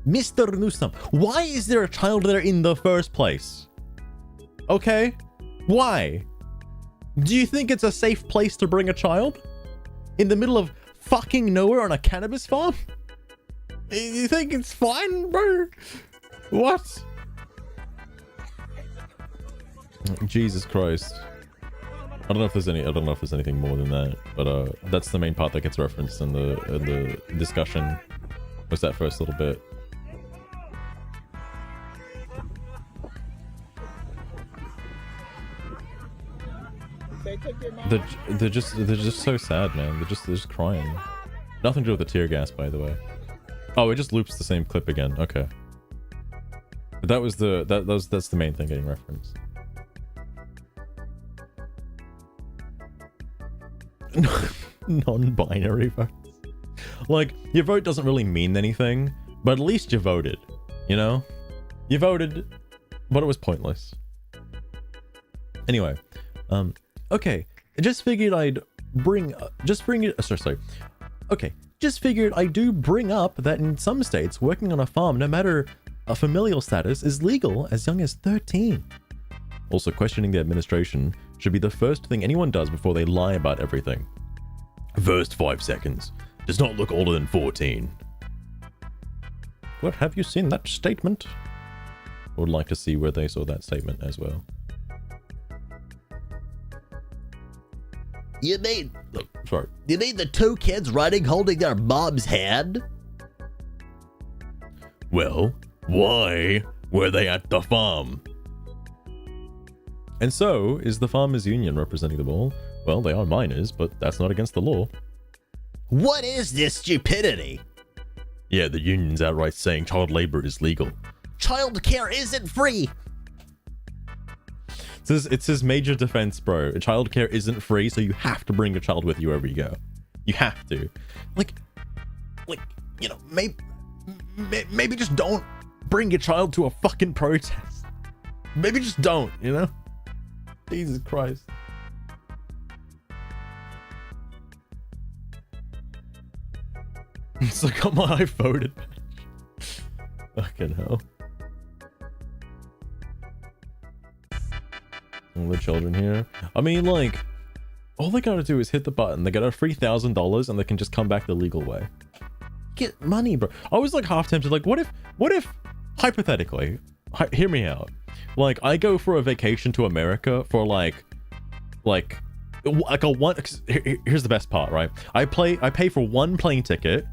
Mr. Newsom. Why is there a child there in the first place? Okay? Why? Do you think it's a safe place to bring a child? In the middle of fucking nowhere on a cannabis farm? You think it's fine, bro? What? Jesus Christ. I don't know if there's anything more than that, but that's the main part that gets referenced in the discussion. Was that first little bit? They're just so sad, man. They're just crying. Nothing to do with the tear gas, by the way. Oh, it just loops the same clip again. Okay. But that's the main thing getting referenced. Non-binary votes. Like, your vote doesn't really mean anything, but at least you voted. You know? You voted, but it was pointless. Anyway, okay. Just figured I'd bring it. Okay. Just figured I do bring up that in some states, working on a farm, no matter a familial status, is legal as young as 13. Also, questioning the administration should be the first thing anyone does before they lie about everything. First 5 seconds. Does not look older than 14. What, have you seen that statement? I would like to see where they saw that statement as well. You mean... Oh, sorry. You mean the two kids running holding their mom's hand? Well, why were they at the farm? And so, is the Farmers Union representing them all? Well, they are minors, but that's not against the law. What is this stupidity? Yeah, the union's outright saying child labor is legal. Childcare isn't free! It's his major defense, bro. Childcare isn't free, so you have to bring your child with you wherever you go. You have to. Like, you know, maybe just don't bring your child to a fucking protest. Maybe just don't, you know? Jesus Christ. It's like, come on, I voted. Fucking hell. All the children here. I mean, like, all they gotta do is hit the button. They get a $3,000 and they can just come back the legal way. Get money, bro. I was like half tempted, like, what if, hypothetically, hear me out. Like, I go for a vacation to America for like a one. Here's the best part, right? I pay for one plane ticket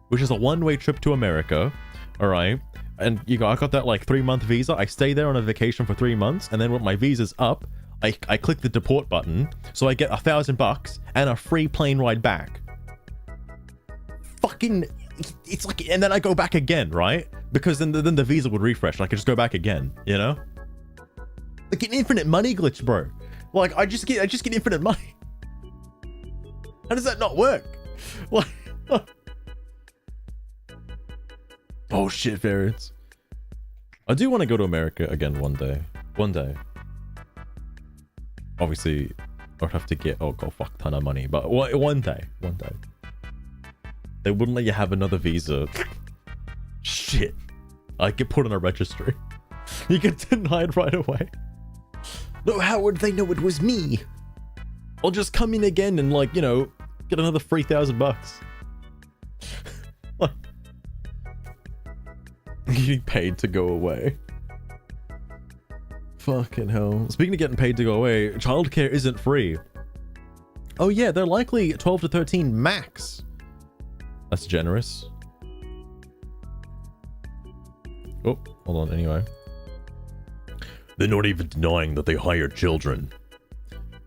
which is a one-way trip to America. All right. And I got that like 3-month visa. I stay there on a vacation for 3 months, and then when my visa's up, I click the deport button, so I get $1,000 and a free plane ride back. Fucking, it's like, and then I go back again, right? Because then the visa would refresh, and I could just go back again, you know? Like an infinite money glitch, bro. Like I just get infinite money. How does that not work? Like, oh shit, variants. I do want to go to America again one day. One day. Obviously, I'd have to get fuck ton of money, but one day. They wouldn't let you have another visa. Shit. I get put on a registry. You get denied right away. No, how would they know it was me? I'll just come in again and like, you know, get another $3,000. Like, getting paid to go away. Fucking hell. Speaking of getting paid to go away, childcare isn't free. Oh yeah, they're likely 12 to 13 max. That's generous. Oh, hold on, anyway. They're not even denying that they hired children.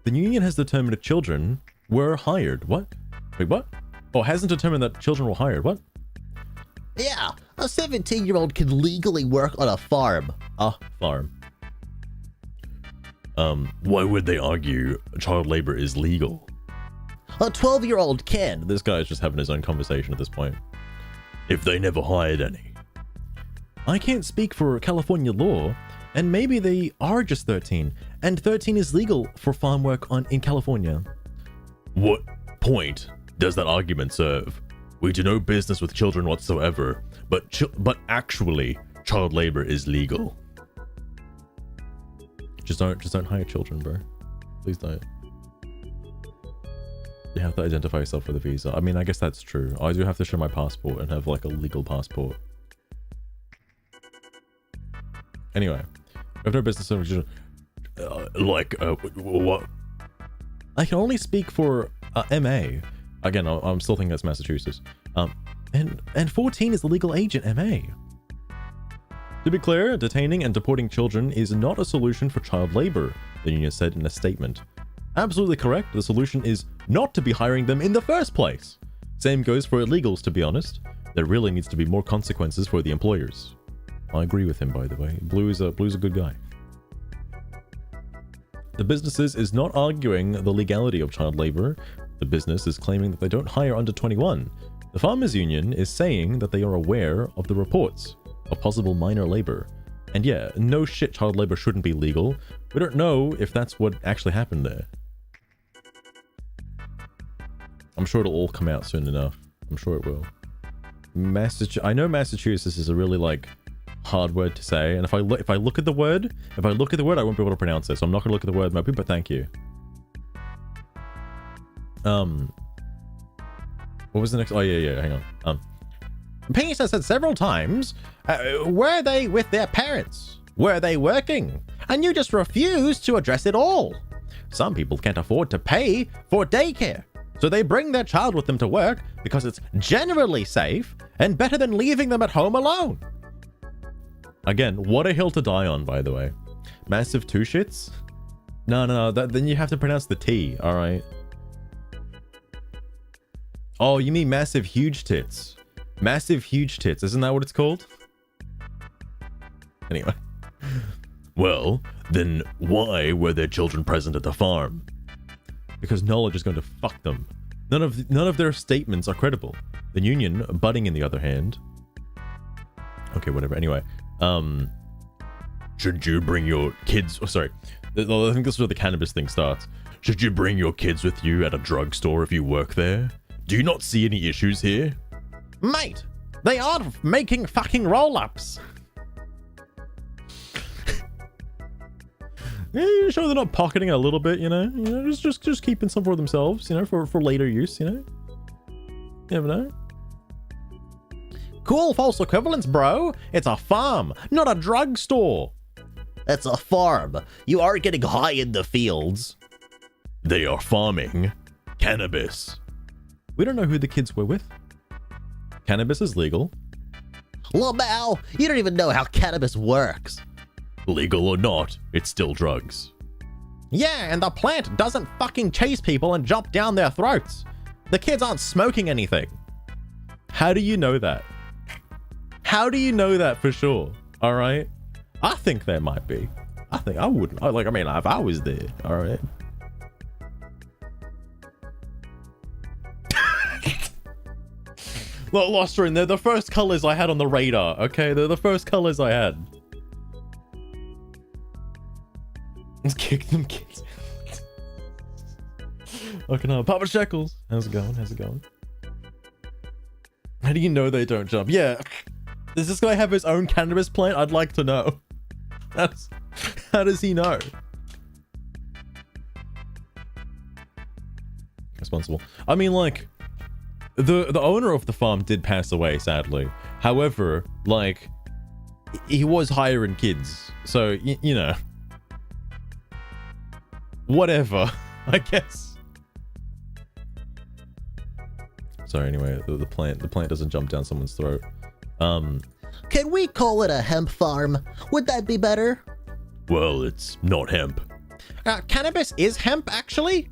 The union has determined that children were hired. What? Wait, what? Oh, hasn't determined that children were hired. What? Yeah, a 17-year-old can legally work on a farm. A farm. Why would they argue child labor is legal? A 12-year-old can. This guy is just having his own conversation at this point. If they never hired any. I can't speak for California law, and maybe they are just 13, and 13 is legal for farm work in California. What point does that argument serve? We do no business with children whatsoever, but actually, child labor is legal. Just don't hire children, bro. Please don't. You have to identify yourself with a visa. I mean, I guess that's true. I do have to show my passport and have like a legal passport. Anyway, I have no business with children. What? I can only speak for MA. Again, I'm still thinking that's Massachusetts. And 14 is the legal age in MA. To be clear, detaining and deporting children is not a solution for child labor, the union said in a statement. Absolutely correct, the solution is not to be hiring them in the first place. Same goes for illegals, to be honest. There really needs to be more consequences for the employers. I agree with him, by the way. Blue's a good guy. The businesses is not arguing the legality of child labor. The business is claiming that they don't hire under 21. The farmers union is saying that they are aware of the reports of possible minor labor. And yeah, no shit, child labor shouldn't be legal. We don't know if that's what actually happened there. I'm sure it'll all come out soon enough. I'm sure it will. I know Massachusetts is a really like hard word to say, and if I look at the word, I won't be able to pronounce it. So I'm not gonna look at the word, Moby, but thank you. What was the next? Oh yeah, hang on. Peace has said several times, were they with their parents? Were they working? And you just refuse to address it all. Some people can't afford to pay for daycare, so they bring their child with them to work because it's generally safe and better than leaving them at home alone. Again, what a hill to die on, by the way. Massive two shits? No, then you have to pronounce the T, alright? Oh, you mean massive huge tits. Massive huge tits, isn't that what it's called? Anyway. Well, then why were their children present at the farm? Because knowledge is going to fuck them. None of their statements are credible. The union, Budding in the other hand. Okay, whatever. Anyway, should you bring your kids? Oh, sorry. I think this is where the cannabis thing starts. Should you bring your kids with you at a drugstore if you work there? Do you not see any issues here? Mate, they aren't making fucking roll-ups. Yeah, you sure they're not pocketing a little bit, you know? Just keeping some for themselves, you know, for later use, you know? You never know. Cool false equivalence, bro. It's a farm, not a drugstore. It's a farm. You aren't getting high in the fields. They are farming cannabis. We don't know who the kids were with. Cannabis is legal. Lamau, you don't even know how cannabis works. Legal or not, it's still drugs. Yeah, and the plant doesn't fucking chase people and jump down their throats. The kids aren't smoking anything. How do you know that? How do you know that for sure? All right? I think there might be. I think I wouldn't. I mean, if I was there, all right? Look, Lostrin, they're the first colors I had on the radar, okay? They're the first colors I had. Let's kick them kids. Fucking hell. Papa Shekels. How's it going? How's it going? How do you know they don't jump? Yeah. Does this guy have his own cannabis plant? I'd like to know. How does he know? Responsible. I mean, like, the owner of the farm did pass away, sadly. However, like, he was hiring kids. So, you know. Whatever, I guess. Sorry, anyway, the plant doesn't jump down someone's throat. Can we call it a hemp farm? Would that be better? Well, it's not hemp. Cannabis is hemp, actually?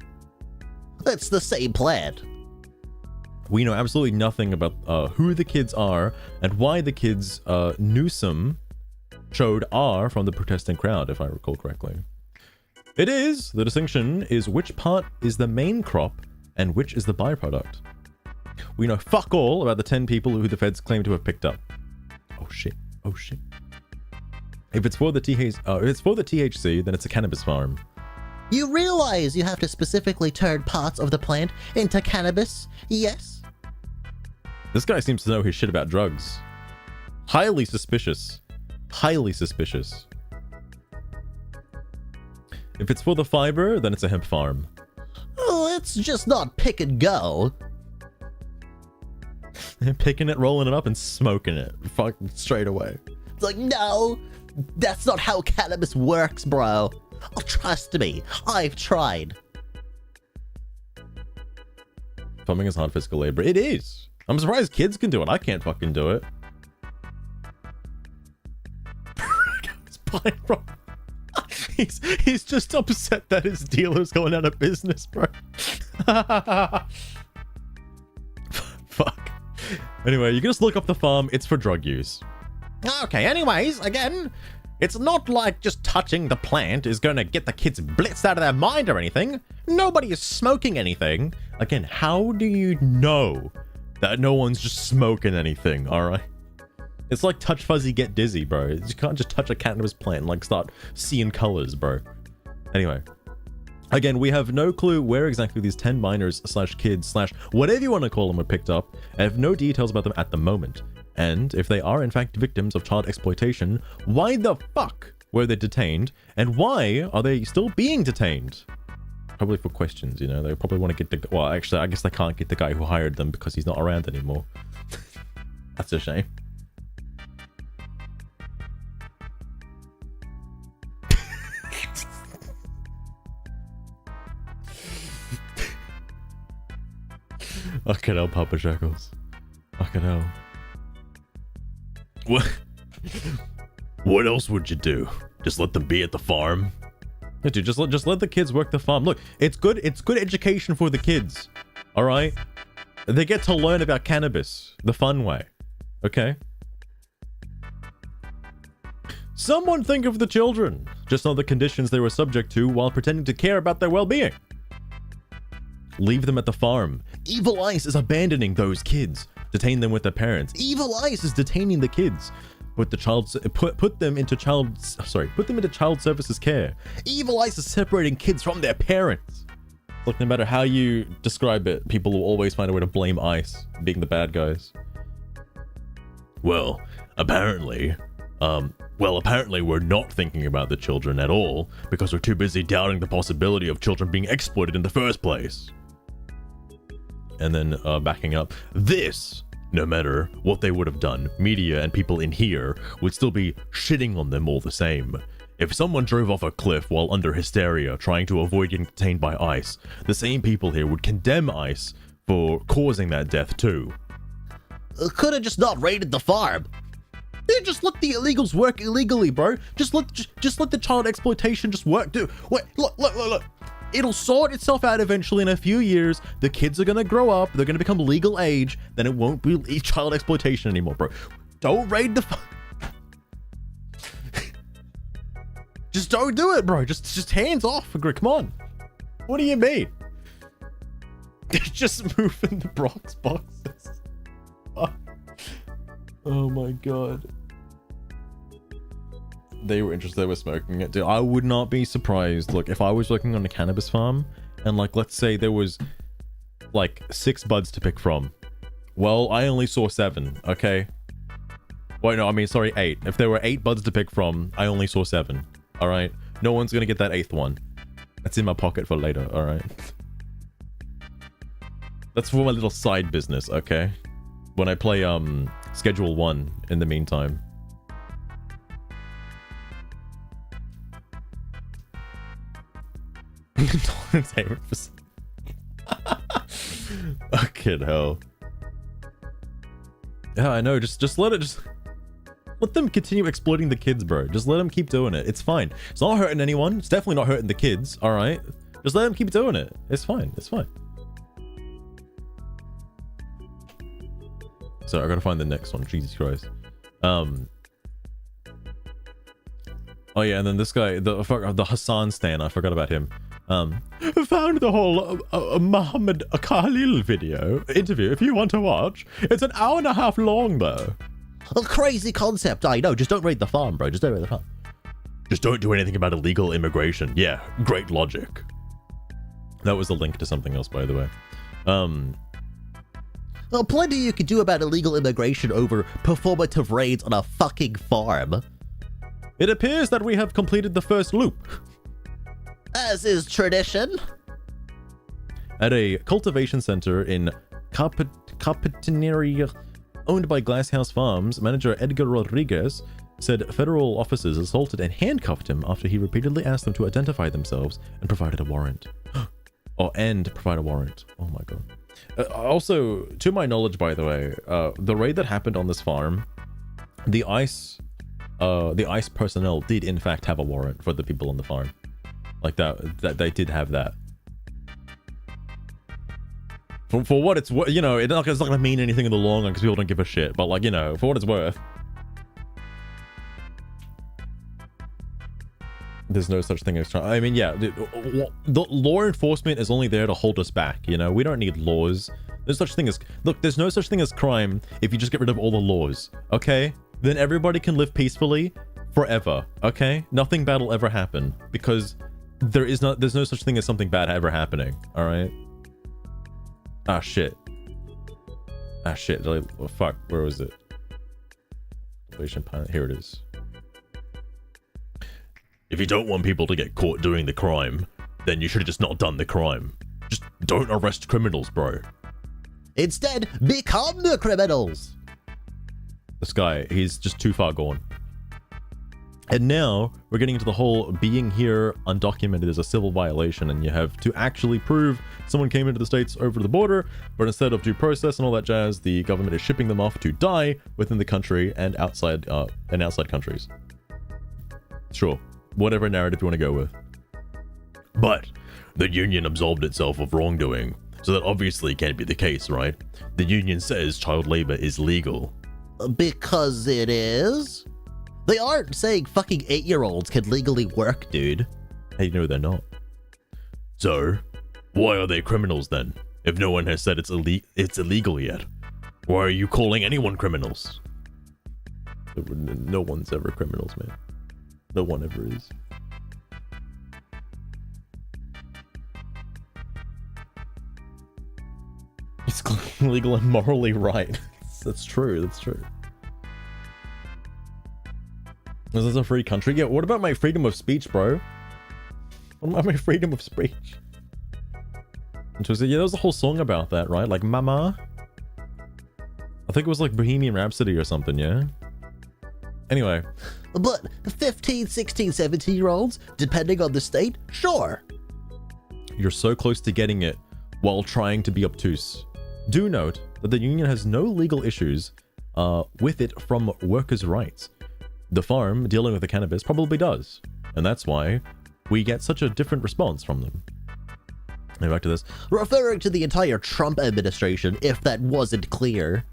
It's the same plant. We know absolutely nothing about who the kids are and why the kids Newsom showed are from the protesting crowd, if I recall correctly. The distinction is which part is the main crop and which is the byproduct. We know fuck all about the 10 people who the feds claim to have picked up. Oh shit. Oh shit. If it's for the THC, then it's a cannabis farm. You realize you have to specifically turn parts of the plant into cannabis, yes? This guy seems to know his shit about drugs. Highly suspicious. Highly suspicious. If it's for the fiber, then it's a hemp farm. Let's just not pick and go. Picking it, rolling it up, and smoking it. Fucking straight away. It's like, no, that's not how cannabis works, bro. Oh, trust me, I've tried. Farming is hard physical labor. It is. I'm surprised kids can do it. I can't fucking do it. It's fine, bro. He's just upset that his dealer's going out of business, bro. Fuck. Anyway, you can just look up the farm. It's for drug use. Okay, anyways, again, it's not like just touching the plant is going to get the kids blitzed out of their mind or anything. Nobody is smoking anything. Again, how do you know that no one's just smoking anything, alright? It's like touch fuzzy, get dizzy, bro. You can't just touch a cannabis plant and like start seeing colors, bro. Anyway. Again, we have no clue where exactly these 10 minors / kids / whatever you want to call them were picked up, and have no details about them at the moment. And if they are in fact victims of child exploitation, why the fuck were they detained? And why are they still being detained? Probably for questions, you know? They probably want to get the... Well, actually, I guess they can't get the guy who hired them because he's not around anymore. That's a shame. Fucking hell, Papa Shekels. Fucking hell. What else would you do? Just let them be at the farm? Yeah, dude, just let the kids work the farm. Look, it's good education for the kids. Alright? They get to learn about cannabis the fun way. Okay? Someone think of the children. Just know the conditions they were subject to while pretending to care about their well-being. Leave them at the farm. Evil Ice is abandoning those kids. Detain them with their parents. Evil Ice is detaining the kids. Put them into child services care. Evil Ice is separating kids from their parents. Look, no matter how you describe it, people will always find a way to blame Ice being the bad guys. Well, apparently we're not thinking about the children at all because we're too busy doubting the possibility of children being exploited in the first place. And then backing up, this, no matter what they would have done, media and people in here would still be shitting on them all the same. If someone drove off a cliff while under hysteria trying to avoid getting detained by ICE, the same people here would condemn ICE for causing that death too. could have just not raided the farm. They just let the illegals work illegally, bro. Just let the child exploitation just work, dude. Wait, look. It'll sort itself out eventually in a few years. The kids are gonna grow up. They're gonna become legal age. Then it won't be child exploitation anymore, bro. Don't raid the Just don't do it, bro. Just hands off. Come on. What do you mean? Just moving the Bronx boxes. Oh my god. They were interested, they were smoking it. Dude, I would not be surprised. Look, if I was working on a cannabis farm and like, let's say there was like 6 buds to pick from. Well, I only saw 7, okay? Wait, no, I mean, sorry, 8. If there were 8 buds to pick from, I only saw 7. All right? No one's gonna get that 8th one. That's in my pocket for later, all right? That's for my little side business, okay? When I play, Schedule 1 in the meantime. Fucking hell. Yeah, I know. Just let them continue exploiting the kids, bro. Just let them keep doing it. It's fine. It's not hurting anyone. It's definitely not hurting the kids. All right. Just let them keep doing it. It's fine. It's fine. So I gotta find the next one. Jesus Christ. Oh yeah, and then this guy, the Hassan Stan, I forgot about him. Found the whole Muhammad Khalil interview. If you want to watch, it's an hour and a half long though. A crazy concept, I know. Just don't raid the farm, bro. Just don't raid the farm. Just don't do anything about illegal immigration. Yeah, great logic. That was a link to something else, by the way. Well, plenty you could do about illegal immigration over performative raids on a fucking farm. It appears that we have completed the first loop. As is tradition. At a cultivation center in Carpinteria, owned by Glasshouse Farms, manager Edgar Rodriguez said federal officers assaulted and handcuffed him after he repeatedly asked them to identify themselves and provided a warrant. Provide a warrant. Oh my god. Also, to my knowledge, by the way, the raid that happened on this farm, the ICE personnel did in fact have a warrant for the people on the farm. Like that they did have that. For what it's worth, you know, it's not gonna mean anything in the long run because people don't give a shit. But like, you know, for what it's worth, there's no such thing as trying. I mean, yeah, the law enforcement is only there to hold us back. You know, we don't need laws. There's such thing as there's no such thing as crime if you just get rid of all the laws. Okay, then everybody can live peacefully forever. Okay, nothing bad will ever happen because there's no such thing as something bad ever happening. All right. Ah shit. Oh, fuck. Where was it? Here it is. If you don't want people to get caught doing the crime, then you should have just not done the crime. Just don't arrest criminals, bro. Instead, become the criminals. This guy, he's just too far gone. And now we're getting into the whole being here undocumented is a civil violation, and you have to actually prove someone came into the States over the border, but instead of due process and all that jazz, the government is shipping them off to die within the country and outside countries. Sure, whatever narrative you want to go with. But the union absolved itself of wrongdoing, so that obviously can't be the case, right? The union says child labor is legal. Because it is? They aren't saying fucking 8-year-olds can legally work, dude. Hey, you know they're not. So, why are they criminals then? If no one has said it's illegal yet. Why are you calling anyone criminals? No one's ever criminals, man. No one ever is. It's legal and morally right. That's true, that's true. Is this a free country? Yeah, what about my freedom of speech, bro? What about my freedom of speech? Interesting. Yeah, there was a whole song about that, right? Like, Mama? I think it was like Bohemian Rhapsody or something, yeah? Anyway. But 15, 16, 17-year-olds, depending on the state, sure. You're so close to getting it while trying to be obtuse. Do note that the union has no legal issues with it from workers' rights. The farm dealing with the cannabis probably does, and that's why we get such a different response from them. And back to this. Referring to the entire Trump administration, if that wasn't clear.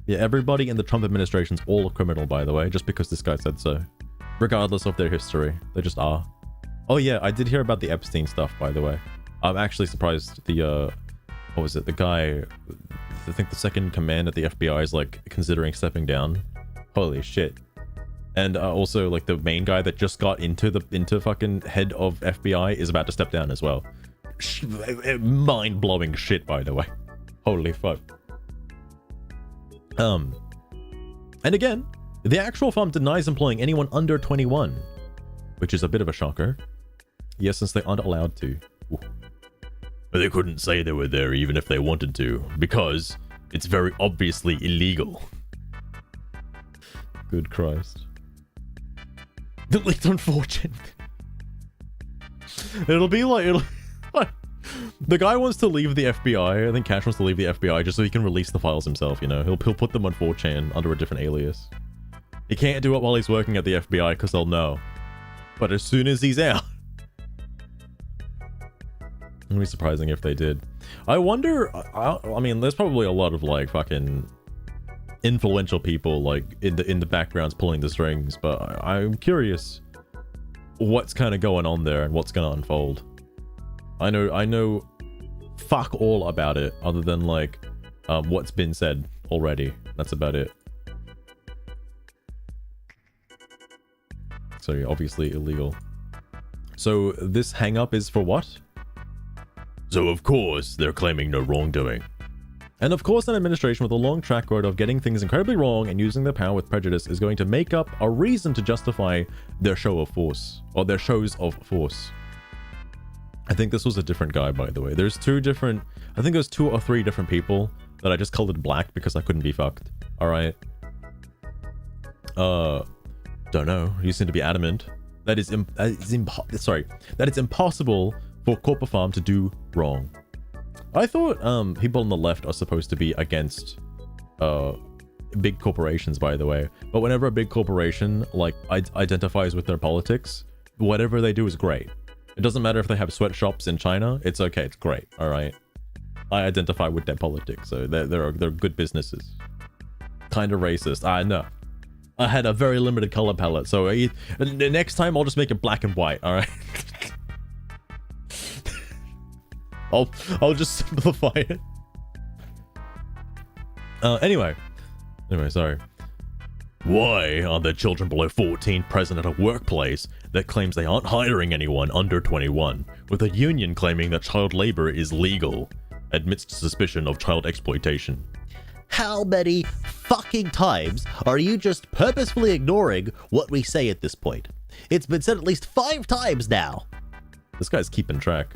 Yeah, everybody in the Trump administration's all a criminal, by the way, just because this guy said so. Regardless of their history. They just are. Oh yeah, I did hear about the Epstein stuff, by the way. I'm actually surprised the, what was it? The guy, I think the second in command at the FBI is, like, considering stepping down. Holy shit. And also, like, the main guy that just got into fucking head of FBI is about to step down as well. Mind-blowing shit, by the way. Holy fuck. And again, the actual farm denies employing anyone under 21, which is a bit of a shocker. Yes, since they aren't allowed to. Ooh. But they couldn't say they were there even if they wanted to, because it's very obviously illegal. Good Christ. Delete on 4chan. It'll be like, the guy wants to leave the FBI. I think Cash wants to leave the FBI just so he can release the files himself, you know? He'll put them on 4chan under a different alias. He can't do it while he's working at the FBI because they'll know. But as soon as he's out... It'd be surprising if they did. I wonder... I mean, there's probably a lot of, like, fucking influential people, like, in the backgrounds pulling the strings, but I'm curious what's kind of going on there and what's going to unfold. I know fuck all about it other than, like, what's been said already. That's about it. So yeah, obviously illegal. So this hang up is for what? So of course they're claiming no wrongdoing. And of course an administration with a long track record of getting things incredibly wrong and using their power with prejudice is going to make up a reason to justify their show of force, or their shows of force. I think this was a different guy, by the way. There's two different... I think there's 2 or 3 different people that I just colored black because I couldn't be fucked. Alright. Don't know. You seem to be adamant. That it's impossible for Corporate Farm to do wrong. I thought people on the left are supposed to be against big corporations, by the way. But whenever a big corporation, like, identifies with their politics, whatever they do is great. It doesn't matter if they have sweatshops in China. It's okay. It's great. All right. I identify with their politics, so they're good businesses. Kind of racist. I know. I had a very limited color palette, so next time I'll just make it black and white. All right. I'll just simplify it. Anyway, sorry. Why are there children below 14 present at a workplace that claims they aren't hiring anyone under 21, with a union claiming that child labor is legal, amidst suspicion of child exploitation? How many fucking times are you just purposefully ignoring what we say at this point? It's been said at least 5 times now. This guy's keeping track.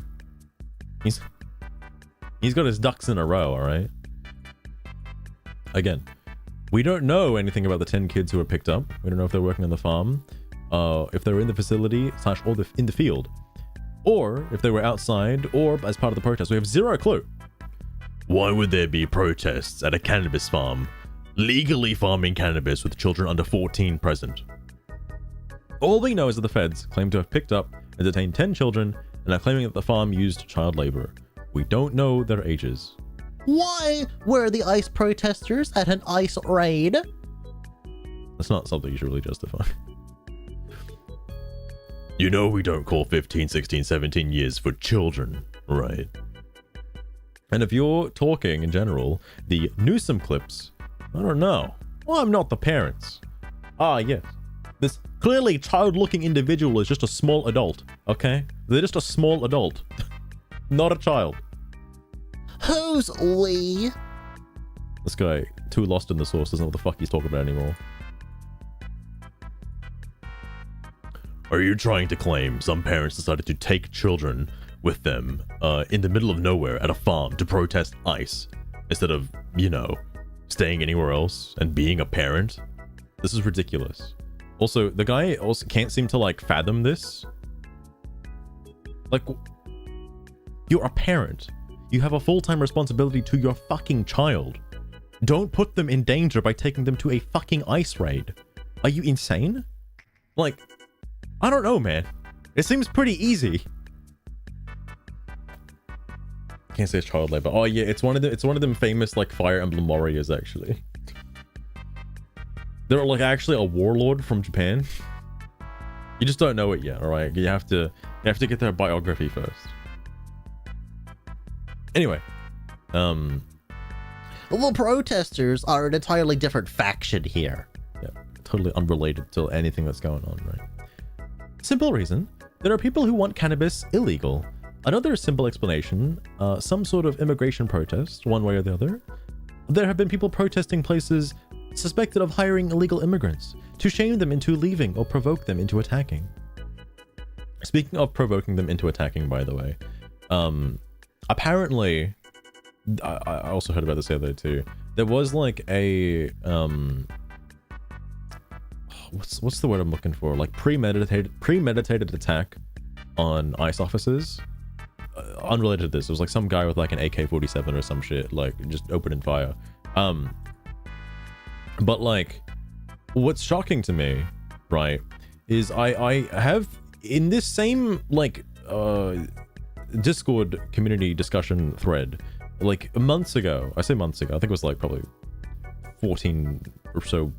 He's got his ducks in a row, alright? Again, we don't know anything about the 10 kids who were picked up. We don't know if they're working on the farm, if they were in the facility, / or in the field, or if they were outside, or as part of the protest. We have 0 clue. Why would there be protests at a cannabis farm, legally farming cannabis with children under 14 present? All we know is that the feds claim to have picked up and detained 10 children and are claiming that the farm used child labor. We don't know their ages. Why were the ICE protesters at an ICE raid? That's not something you should really justify. You know we don't call 15, 16, 17 years for children, right? And if you're talking in general, the Newsom clips, I don't know. Well, I'm not the parents. Ah, yes. This clearly child-looking individual is just a small adult, okay? They're just a small adult. Not a child. Who's we? This guy, too lost in the source, doesn't know what the fuck he's talking about anymore. Are you trying to claim some parents decided to take children with them in the middle of nowhere at a farm to protest ICE instead of, you know, staying anywhere else and being a parent? This is ridiculous. Also, the guy also can't seem to, like, fathom this. Like, you're a parent. You have a full-time responsibility to your fucking child. Don't put them in danger by taking them to a fucking ice raid. Are you insane? Like, I don't know, man. It seems pretty easy. Can't say it's child labor. Oh yeah, it's one of them famous like Fire Emblem warriors actually. They're like actually a warlord from Japan. You just don't know it yet, all right? You have to get their biography first. Anyway, The protesters are an entirely different faction here. yeah, totally unrelated to anything that's going on, right? Simple reason: there are people who want cannabis illegal. Another simple explanation: some sort of immigration protest, one way or the other. There have been people protesting places suspected of hiring illegal immigrants to shame them into leaving or provoke them into attacking. Speaking of provoking them into attacking, by the way, apparently, I also heard about this the other day too. There was like a what's the word I'm looking for? Like premeditated attack on ICE officers. Unrelated to this, it was like some guy with like an AK-47 or some shit, like just opening fire. But like, what's shocking to me, right, is I have in this same like Discord community discussion thread, like months ago. I say months ago. I think it was like probably 14 or so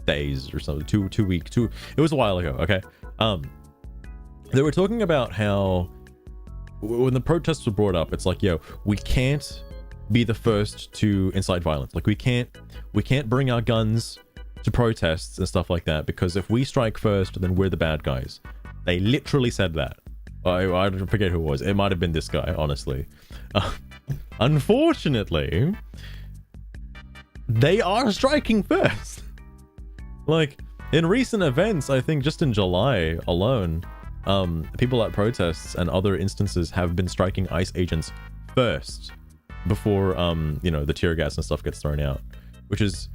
days or something. Two weeks. It was a while ago. Okay. They were talking about how when the protests were brought up, it's like, yo, we can't be the first to incite violence. Like we can't bring our guns to protests and stuff like that, because if we strike first, then we're the bad guys. They literally said that. I forget who it was. It might have been this guy, honestly. Unfortunately, they are striking first. Like, in recent events, I think just in July alone, people at protests and other instances have been striking ICE agents first before, you know, the tear gas and stuff gets thrown out, which is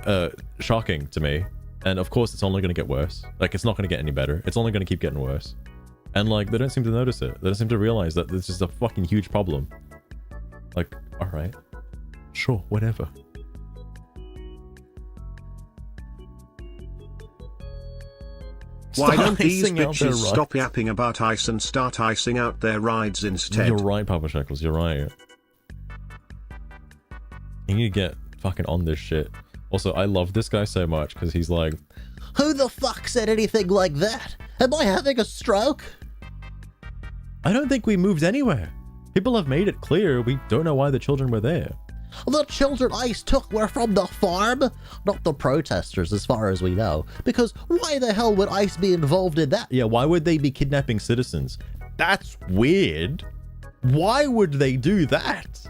shocking to me. And of course, it's only going to get worse. Like, it's not going to get any better. It's only going to keep getting worse. And like, they don't seem to notice it. They don't seem to realize that this is a fucking huge problem. Like, all right, sure, whatever. Why Stop don't these icing out their bitches rides. stop yapping about ice and start icing out their rides instead? You're right, Papa Shekels, you're right. You need to get fucking on this shit. Also, I love this guy so much because he's like, Who the fuck said anything like that? Am I having a stroke? I don't think we moved anywhere. People have made it clear we don't know why the children were there. The children ICE took were from the farm, not the protesters as far as we know. Because why the hell would ICE be involved in that? Yeah, why would they be kidnapping citizens? That's weird. Why would they do that?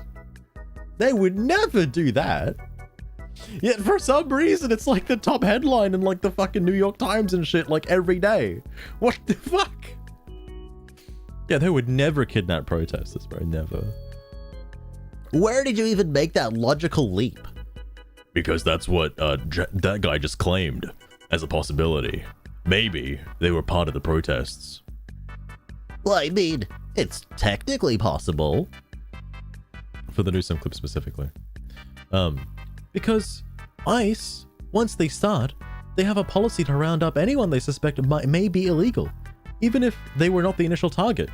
They would never do that. Yet for some reason, it's like the top headline in like the fucking New York Times and shit like every day. What the fuck? Yeah, they would never kidnap protesters, bro. Never. Where did you even make that logical leap? Because that's what that guy just claimed as a possibility. Maybe they were part of the protests. Well, I mean, it's technically possible. For the Newsom clip specifically. Because ICE, once they start, they have a policy to round up anyone they suspect may be illegal, even if they were not the initial target.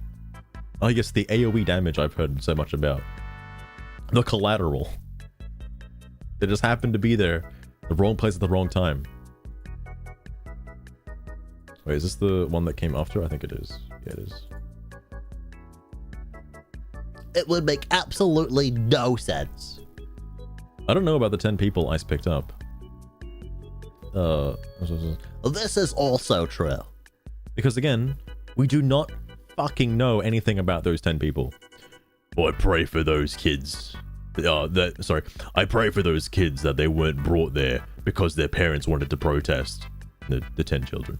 I guess the AoE damage I've heard so much about. The collateral. They just happened to be there, the wrong place at the wrong time. Wait, is this the one that came after? I think it is. Yeah, it is. It would make absolutely no sense. I don't know about the 10 people ICE picked up. This is also true. Because again, we do not fucking know anything about those 10 people. I pray for those kids. I pray for those kids that they weren't brought there because their parents wanted to protest. The 10 children.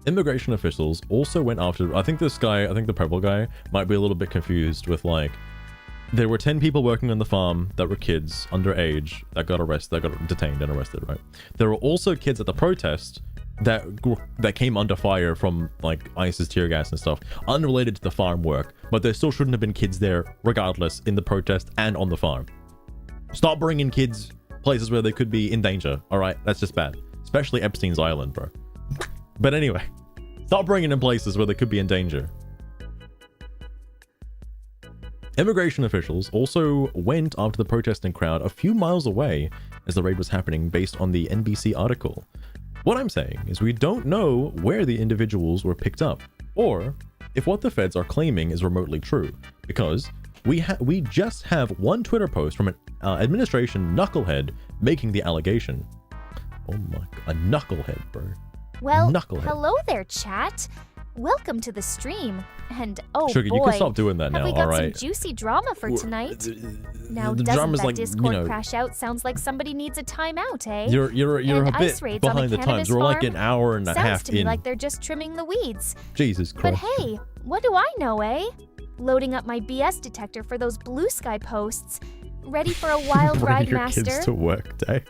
Immigration officials also went after, I think the purple guy might be a little bit confused with like, there were 10 people working on the farm that were kids underage that got detained and arrested, right? There were also kids at the protest that came under fire from like ICE's tear gas and stuff, unrelated to the farm work, but there still shouldn't have been kids there regardless in the protest and on the farm. Stop bringing kids places where they could be in danger. All right, that's just bad, especially Epstein's Island, bro. But anyway, stop bringing them places where they could be in danger. Immigration officials also went after the protesting crowd a few miles away as the raid was happening, based on the NBC article. What I'm saying is we don't know where the individuals were picked up, or if what the feds are claiming is remotely true, because we just have one Twitter post from an administration knucklehead making the allegation. Oh my god, a knucklehead, bro. Well, Knucklehead. hello there, chat. Welcome to the stream. And oh Sugar, boy, you can stop doing that have now, we got alright? some juicy drama for tonight? Now, the doesn't drama's that like, Discord crash out sounds like somebody needs a timeout, eh? You're And a ice bit raids on a behind the cannabis times. We're like farm? an hour and a Sounds half to me in. like they're just trimming the weeds. Jesus But Christ. hey, what do I know, eh? Loading up my BS detector for those blue sky posts. Ready for a wild Bring ride, your master? kids to work day.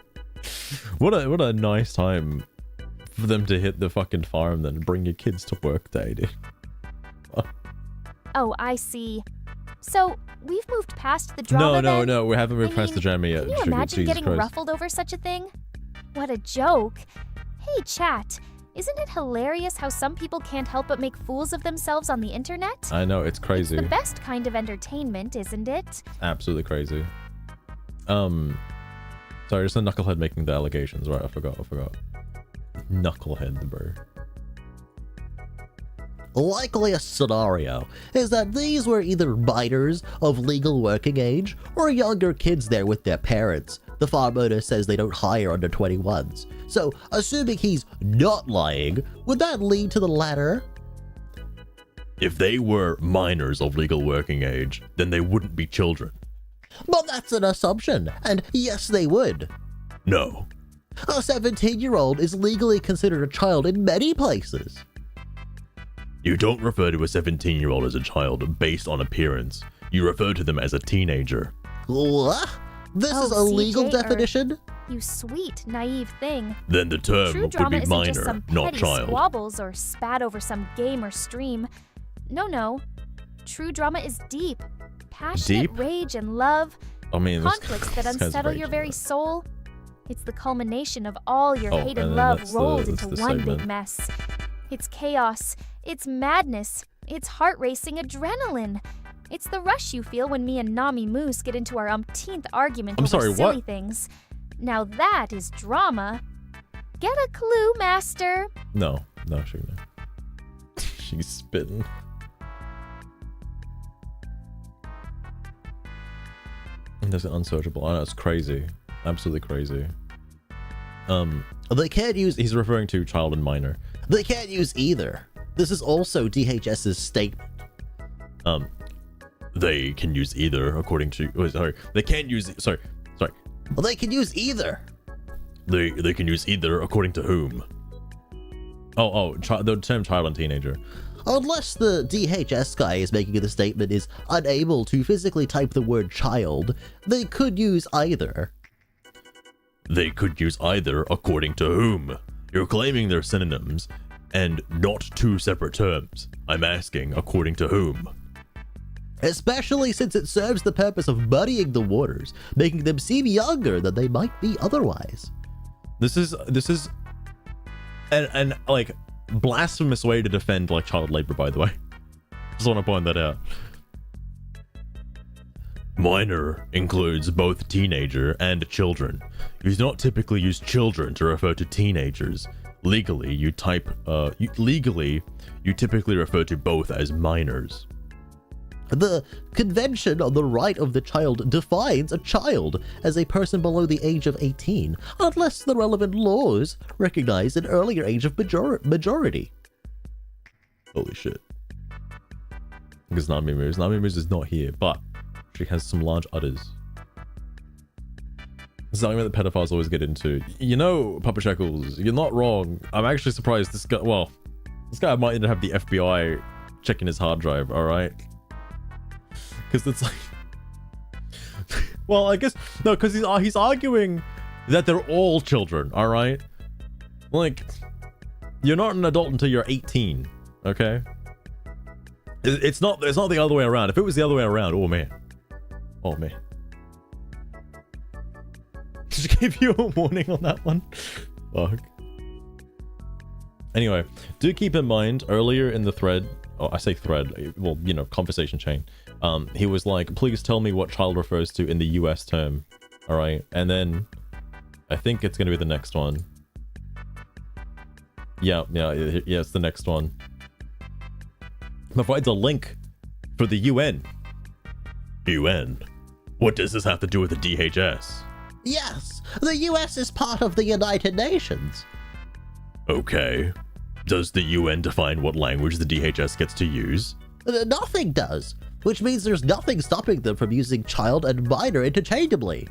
What a nice time for them to hit the fucking farm, then bring your kids to work day, dude. Oh, I see. So, we've moved past the drama then? No, we haven't moved I past the mean, drama yet. Can you Sugar, imagine Jesus getting Christ. ruffled over such a thing? What a joke. Hey, chat. Isn't it hilarious how some people can't help but make fools of themselves on the internet? I know, it's crazy. It's the best kind of entertainment, isn't it? Absolutely crazy. Sorry, just a knucklehead making the allegations. Right, I forgot. Knucklehead, bro. Likeliest scenario is that these were either minors of legal working age or younger kids there with their parents. The farm owner says they don't hire under 21s. So, assuming he's not lying, would that lead to the latter? If they were minors of legal working age, then they wouldn't be children. But that's an assumption, and yes, they would. No. A 17-year-old is legally considered a child in many places. You don't refer to a 17-year-old as a child based on appearance. You refer to them as a teenager. What? This Oh, is a legal CJ, or- definition? You sweet, naive thing. Then the term True would drama be isn't just some minor, not petty child. squabbles or spat over some game or stream. No. True drama is deep. Passionate Deep? rage and love. I mean, Conflicts that this guy's unsettle your raging, very bro. soul. It's the culmination of all your Oh, hate and and then love that's rolled that's into the one segment. big mess. It's chaos. It's madness. It's heart-racing adrenaline. It's the rush you feel when me and Nami Moose get into our umpteenth argument I'm over sorry, silly what? things. Now that is drama. Get a clue, master. No, sugar, no. She's spitting. That's unsearchable. I know, it's crazy. Absolutely crazy. They can't use He's referring to child and minor. They can't use either. This is also DHS's statement. They can use either according to... Oh, sorry. They can't use... Sorry. They can use either. They can use either according to whom? The term child and teenager. Unless the DHS guy is making the statement is unable to physically type the word child, they could use either. They could use either according to whom? You're claiming they're synonyms and not two separate terms. I'm asking according to whom? Especially since it serves the purpose of muddying the waters, making them seem younger than they might be otherwise. This is an like blasphemous way to defend like child labor, by the way. Just want to point that out. Minor includes both teenager and children. You do not typically use children to refer to teenagers. Legally, you typically refer to both as minors. The Convention on the Right of the Child defines a child as a person below the age of 18, unless the relevant laws recognize an earlier age of majority. Holy shit. Because Nami Moose is not here, but she has some large udders. Something that the pedophiles always get into. You know, Papa Shekels, you're not wrong. I'm actually surprised this guy might even have the FBI checking his hard drive, alright? Because it's like... well, I guess... No, because he's arguing that they're all children, alright? Like... You're not an adult until you're 18, okay? It's not the other way around. If it was the other way around, oh man. Oh man. Did I give you a warning on that one? Fuck. Anyway, do keep in mind, earlier in the thread, I say thread, well, you know, conversation chain, he was like, please tell me what child refers to in the US term. Alright, and then I think it's gonna be the next one. Yeah, it's the next one. Provides a link for the UN. UN? What does this have to do with the DHS? Yes, the US is part of the United Nations. Okay. Does the UN define what language the DHS gets to use? Nothing does, which means there's nothing stopping them from using child and minor interchangeably.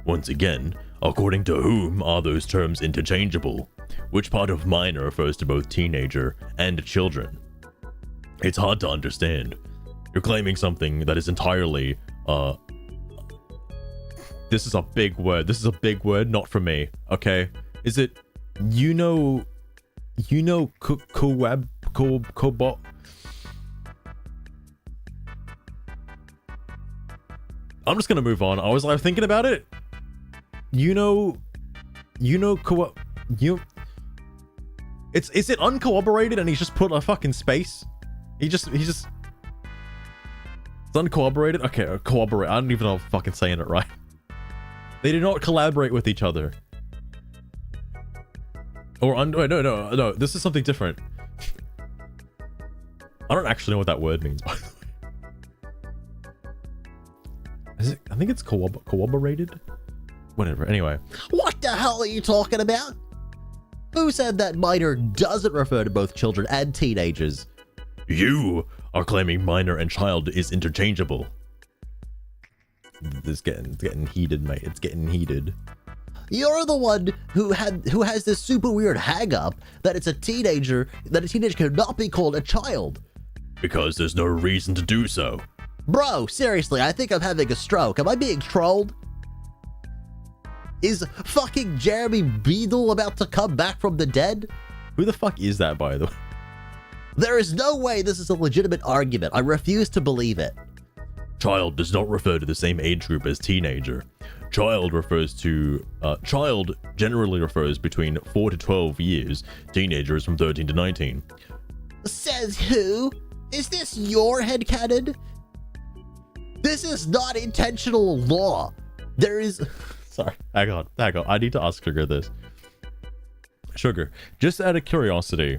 Once again, according to whom are those terms interchangeable? Which part of minor refers to both teenager and children? It's hard to understand. You're claiming something that is entirely, this is a big word. This is a big word, not for me, okay? Is it, cobot? I'm just gonna move on. I was like thinking about it. Is it uncorroborated and he's just put a fucking space? It's uncorroborated? Okay, corroborate. I don't even know if I'm fucking saying it right. They do not collaborate with each other. Or wait, no, this is something different. I don't actually know what that word means, by the way. I think it's corroborated? Whatever, anyway. What the hell are you talking about? Who said that minor doesn't refer to both children and teenagers? You are claiming minor and child is interchangeable. It's getting heated, mate. It's getting heated. You're the one who has this super weird hang-up that a teenager cannot be called a child. Because there's no reason to do so. Bro, seriously, I think I'm having a stroke. Am I being trolled? Is fucking Jeremy Beadle about to come back from the dead? Who the fuck is that, by the way? There is no way this is a legitimate argument. I refuse to believe it. Child does not refer to the same age group as teenager. Child generally refers between 4 to 12 years. Teenager is from 13 to 19. Says who? Is this your headcanon? This is not intentional law. There is... Sorry, hang on. I need to ask Sugar this. Sugar, just out of curiosity,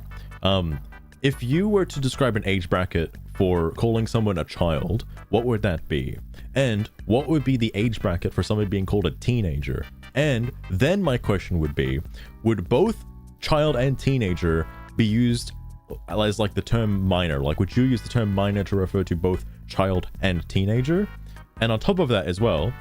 if you were to describe an age bracket for calling someone a child, what would that be? And what would be the age bracket for someone being called a teenager? And then my question would be, would both child and teenager be used as like the term minor? Like, would you use the term minor to refer to both child and teenager? And on top of that as well,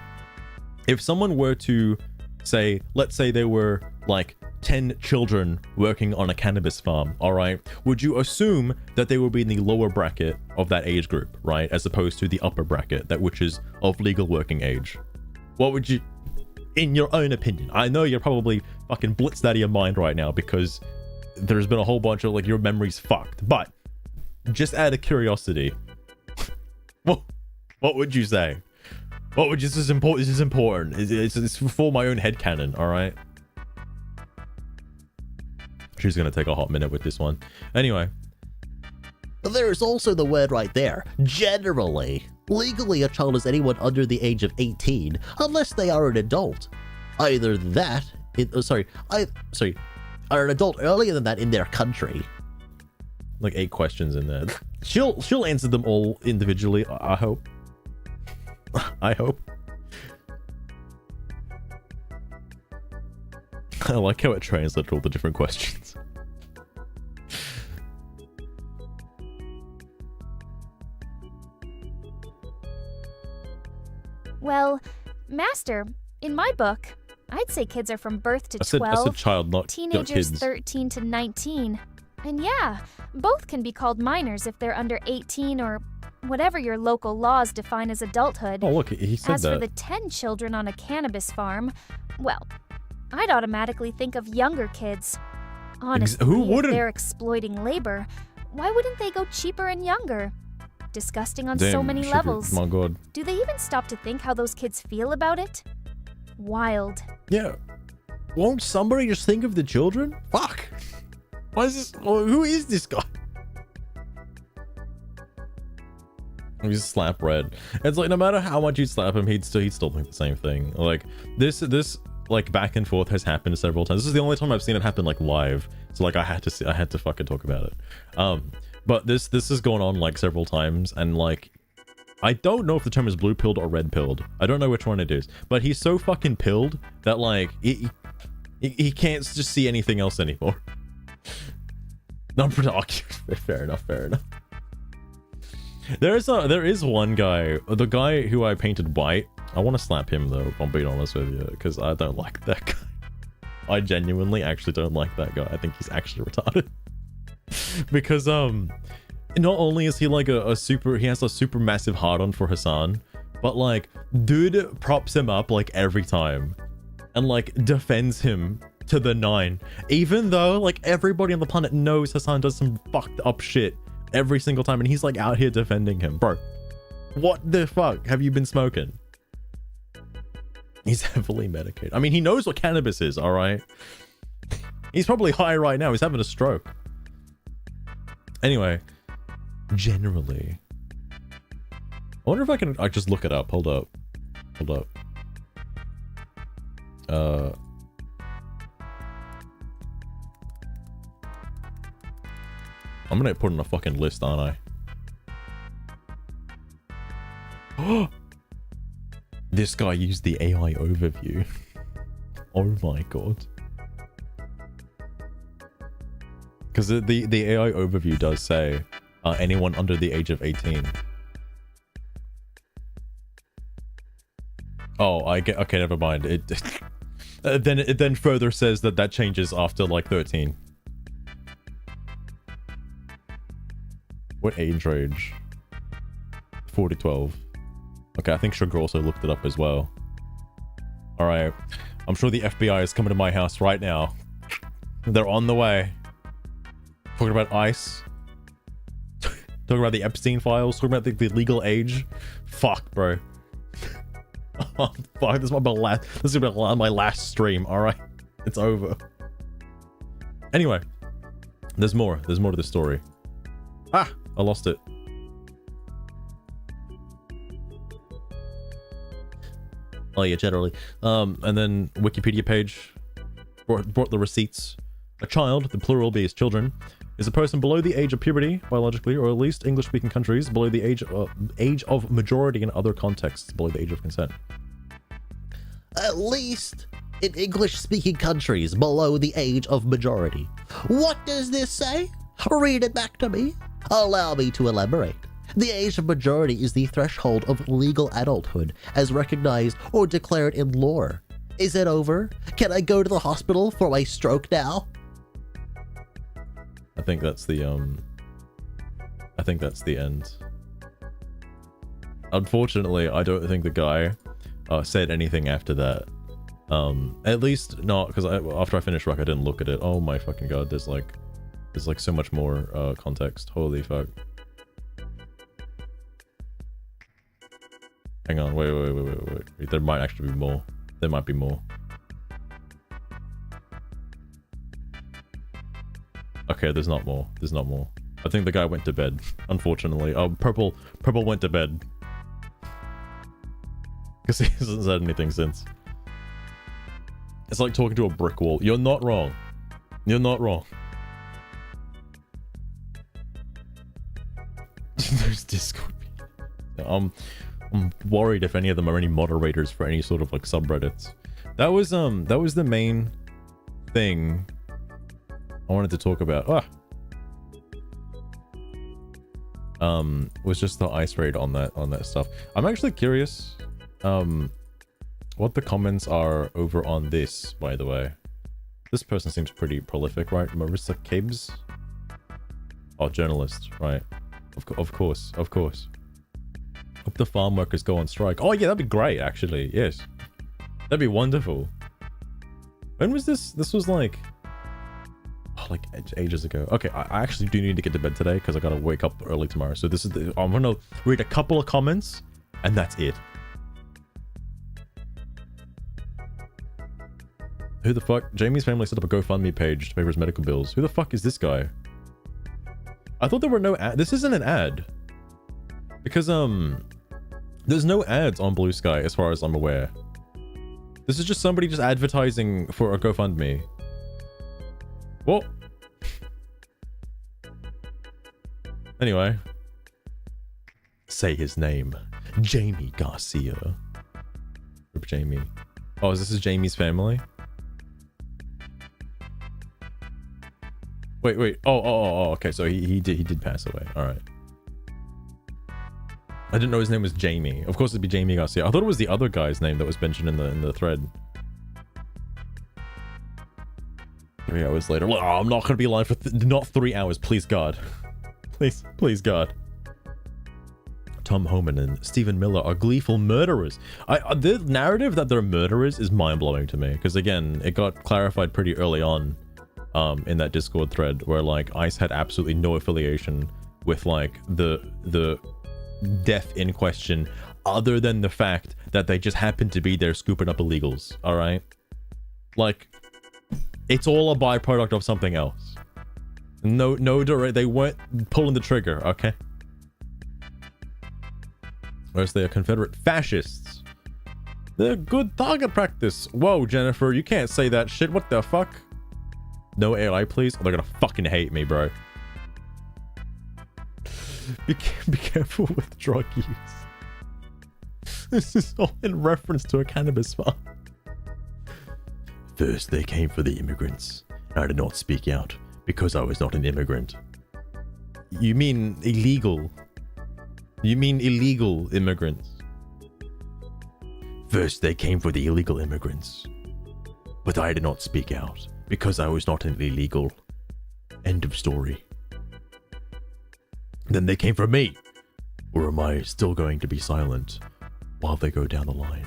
if someone were to say, let's say there were like 10 children working on a cannabis farm, all right, would you assume that they would be in the lower bracket of that age group, right, as opposed to the upper bracket, that which is of legal working age? What would you, in your own opinion? I know you're probably fucking blitzed out of your mind right now because there's been a whole bunch of like your memory's fucked, but just out of curiosity, what would you say? What would you, this is important. It's for my own headcanon, all right? She's gonna take a hot minute with this one. Anyway. There's also the word right there. Generally. Legally, a child is anyone under the age of 18, unless they are an adult. Either that, are an adult earlier than that in their country. Like 8 questions in there. She'll answer them all individually, I hope. I hope. I like how it translated all the different questions. Well, Master, in my book, I'd say kids are from birth to 12. I said child, not teenagers kids. 13 to 19. And yeah, both can be called minors if they're under 18 or whatever your local laws define as adulthood. Oh, look, he said As that. for the 10 children on a cannabis farm, well, I'd automatically think of younger kids. Honestly, who if wouldn't? they're exploiting labor, why wouldn't they go cheaper and younger? Disgusting on so Damn, many sugar, levels. my god. Do they even stop to think how those kids feel about it? Wild. Yeah. Won't somebody just think of the children? Fuck. Why is this? Who is this guy? He's slap red. It's like no matter how much you slap him, he'd still think the same thing. Like this like back and forth has happened several times. This is the only time I've seen it happen like live. So like I had to fucking talk about it. But this has gone on like several times, and like I don't know if the term is blue pilled or red pilled. I don't know which one it is. But he's so fucking pilled that like he can't just see anything else anymore. Not productive. Fair enough. There is one guy, the guy who I painted white. I want to slap him though, if I'm being honest with you, because I don't like that guy. I genuinely actually don't like that guy. I think he's actually retarded. Because not only is he like he has a super massive hard-on for Hassan, but like dude props him up like every time and like defends him to the 9, even though like everybody on the planet knows Hassan does some fucked up shit every single time, and he's like out here defending him. Bro, what the fuck have you been smoking? He's heavily medicated. I mean, he knows what cannabis is, all right? He's probably high right now. He's having a stroke. Anyway, generally, I wonder if I can just look it up. Hold up. I'm gonna put in a fucking list, aren't I? This guy used the AI overview. Oh my god. Because the AI overview does say anyone under the age of 18. Oh, I get. Okay, never mind. It then further says that changes after like 13. What age range? 4 to 12. Okay, I think Sugar also looked it up as well. Alright. I'm sure the FBI is coming to my house right now. They're on the way. Talking about ICE. Talking about the Epstein files. Talking about the legal age. Fuck, bro. Oh, fuck, this is my last stream, alright? It's over. Anyway. There's more. There's more to this story. Ah! I lost it. Oh yeah, generally. And then Wikipedia page brought the receipts. A child, the plural being children, is a person below the age of puberty, biologically, or at least English-speaking countries, below the age of majority in other contexts, below the age of consent. At least in English-speaking countries below the age of majority. What does this say? Read it back to me. Allow me to elaborate. The age of majority is the threshold of legal adulthood, as recognized or declared in law. Is it over? Can I go to the hospital for my stroke now? I think that's the end. Unfortunately, I don't think the guy said anything after that. At least not, because after I finished Rock, I didn't look at it. Oh my fucking god, there's like so much more context. Holy fuck. Hang on, wait. There might actually be more. There might be more. Okay, there's not more. There's not more. I think the guy went to bed, unfortunately. Oh, Purple went to bed. Because he hasn't said anything since. It's like talking to a brick wall. You're not wrong. You're not wrong. There's Discord. I'm worried if any of them are any moderators for any sort of like subreddits. That was the main thing I wanted to talk about. Was just the ice raid on that stuff. I'm actually curious what the comments are over on this, by the way. This person seems pretty prolific, right? Marissa Kibbs? Oh, journalist, right. Of course. Hope the farm workers go on strike. Oh yeah, that'd be great, actually. Yes. That'd be wonderful. When was this? This was like... like ages ago. Okay, I actually do need to get to bed today because I gotta wake up early tomorrow. So this is I'm gonna read a couple of comments and that's it. Who the fuck? Jamie's family set up a GoFundMe page to pay for his medical bills. Who the fuck is this guy? I thought there were no ad. This isn't an ad. Because, there's no ads on Blue Sky as far as I'm aware. This is just somebody just advertising for a GoFundMe. Well. Anyway. Say his name. Jamie Garcia. Jamie. Oh, is this Jamie's family? Wait. Oh, okay. So he did pass away. All right. I didn't know his name was Jamie. Of course it'd be Jamie Garcia. I thought it was the other guy's name that was mentioned in the thread. 3 hours later. Oh, I'm not gonna be live for not 3 hours. Please God. Please God. Tom Homan and Stephen Miller are gleeful murderers. The narrative that they're murderers is mind-blowing to me. Because again, it got clarified pretty early on. In that Discord thread where like ICE had absolutely no affiliation with like the death in question other than the fact that they just happened to be there scooping up illegals. All right, like it's all a byproduct of something else. No direct, they weren't pulling the trigger. Okay, whereas they are Confederate fascists. They're good target practice. Whoa, Jennifer, you can't say that shit. What the fuck? No AI, please. Oh, they're gonna fucking hate me, bro. Be careful with drug use. This is all in reference to a cannabis farm. First, they came for the immigrants. I did not speak out because I was not an immigrant. You mean illegal? You mean illegal immigrants? First, they came for the illegal immigrants. But I did not speak out. Because I was not an illegal. End of story. Then they came for me. Or am I still going to be silent while they go down the line?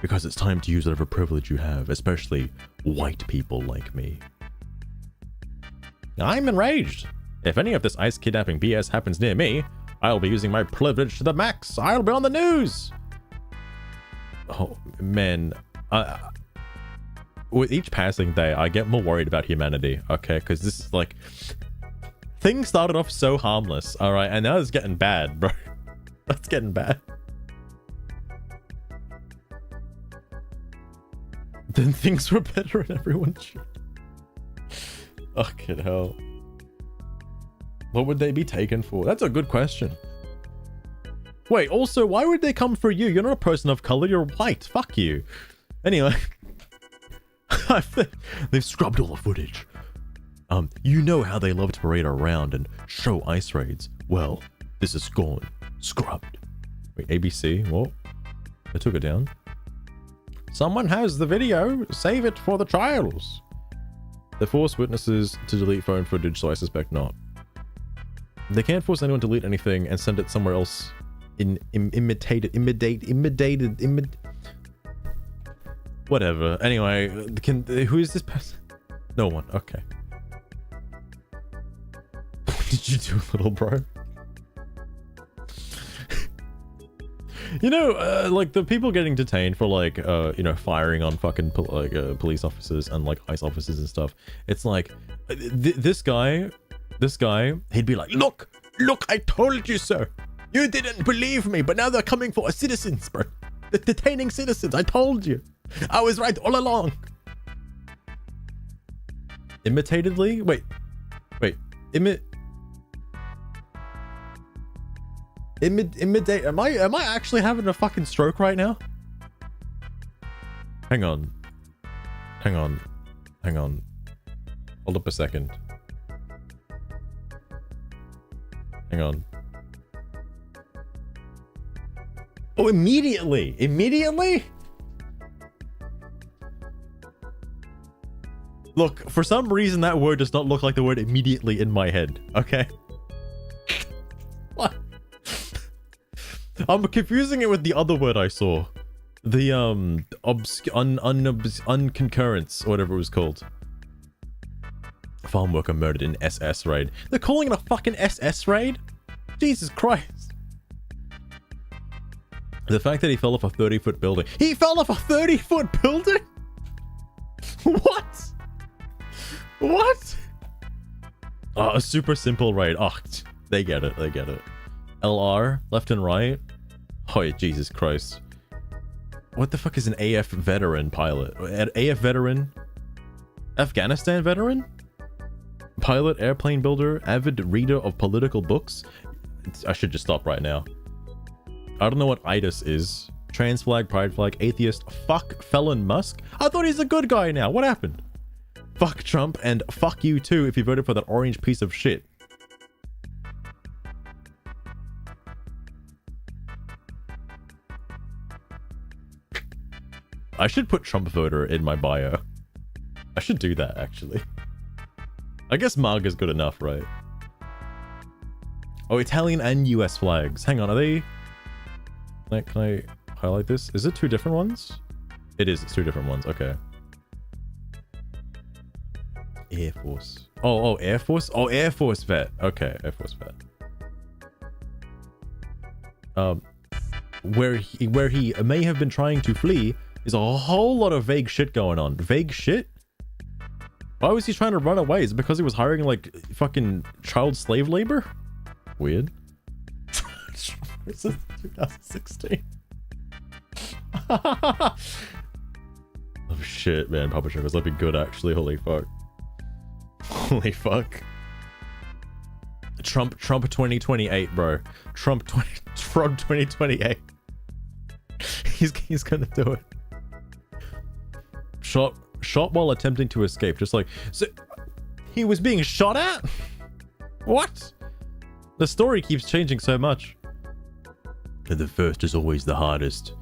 Because it's time to use whatever privilege you have, especially white people like me. I'm enraged. If any of this ICE kidnapping BS happens near me, I'll be using my privilege to the max. I'll be on the news. Oh, man. With each passing day, I get more worried about humanity, okay? Because this is like... Things started off so harmless, alright? And now it's getting bad, bro. That's getting bad. Then things were better and everyone shit. Fucking hell. What would they be taken for? That's a good question. Wait, also, why would they come for you? You're not a person of color, you're white. Fuck you. Anyway... They've scrubbed all the footage. You know how they love to parade around and show ICE raids. Well, this is gone. Scrubbed. Wait, ABC? What? They took it down. Someone has the video. Save it for the trials. They force witnesses to delete phone footage, so I suspect not. They can't force anyone to delete anything and send it somewhere else. Whatever. Anyway, who is this person? No one. Okay. What did you do, little bro? You know, like the people getting detained for like, you know, firing on fucking police officers and like ICE officers and stuff. It's like this guy, he'd be like, look, I told you so. You didn't believe me, but now they're coming for citizens, bro. They're detaining citizens. I told you. I was right all along. Imitatedly? Wait. Imitate. Am I actually having a fucking stroke right now? Hang on. Hold up a second. Hang on. Oh, immediately. Look, for some reason that word does not look like the word immediately in my head, okay? What? I'm confusing it with the other word I saw. The, unconcurrence, or whatever it was called. Farm worker murdered in SS raid. They're calling it a fucking SS raid? Jesus Christ. The fact that he fell off a 30-foot building. He fell off a 30-foot building? What? What? Oh, a super simple raid. Oh, they get it. They get it. LR, left and right. Oh, Jesus Christ. What the fuck is an AF veteran pilot? An AF veteran? Afghanistan veteran? Pilot, airplane builder, avid reader of political books? I should just stop right now. I don't know what IDIS is. Trans flag, pride flag, atheist, fuck felon Musk? I thought he's a good guy now. What happened? Fuck Trump and fuck you too if you voted for that orange piece of shit. I should put Trump voter in my bio. I should do that, actually. I guess MAGA is good enough, right? Oh, Italian and US flags. Hang on, are they... Can I highlight this? Is it two different ones? It is, it's two different ones, okay. Air Force. Oh, Air Force? Oh, Air Force vet. Okay, Air Force vet. Where he may have been trying to flee is a whole lot of vague shit going on. Vague shit? Why was he trying to run away? Is it because he was hiring, like, fucking child slave labor? Weird. This is 2016. Oh shit, man. Publisher was looking good, actually. Holy fuck. Holy fuck. Trump 2028, bro. Trump 2028. He's gonna do it. Shot while attempting to escape. Just like, so he was being shot at? What? The story keeps changing so much. And the first is always the hardest.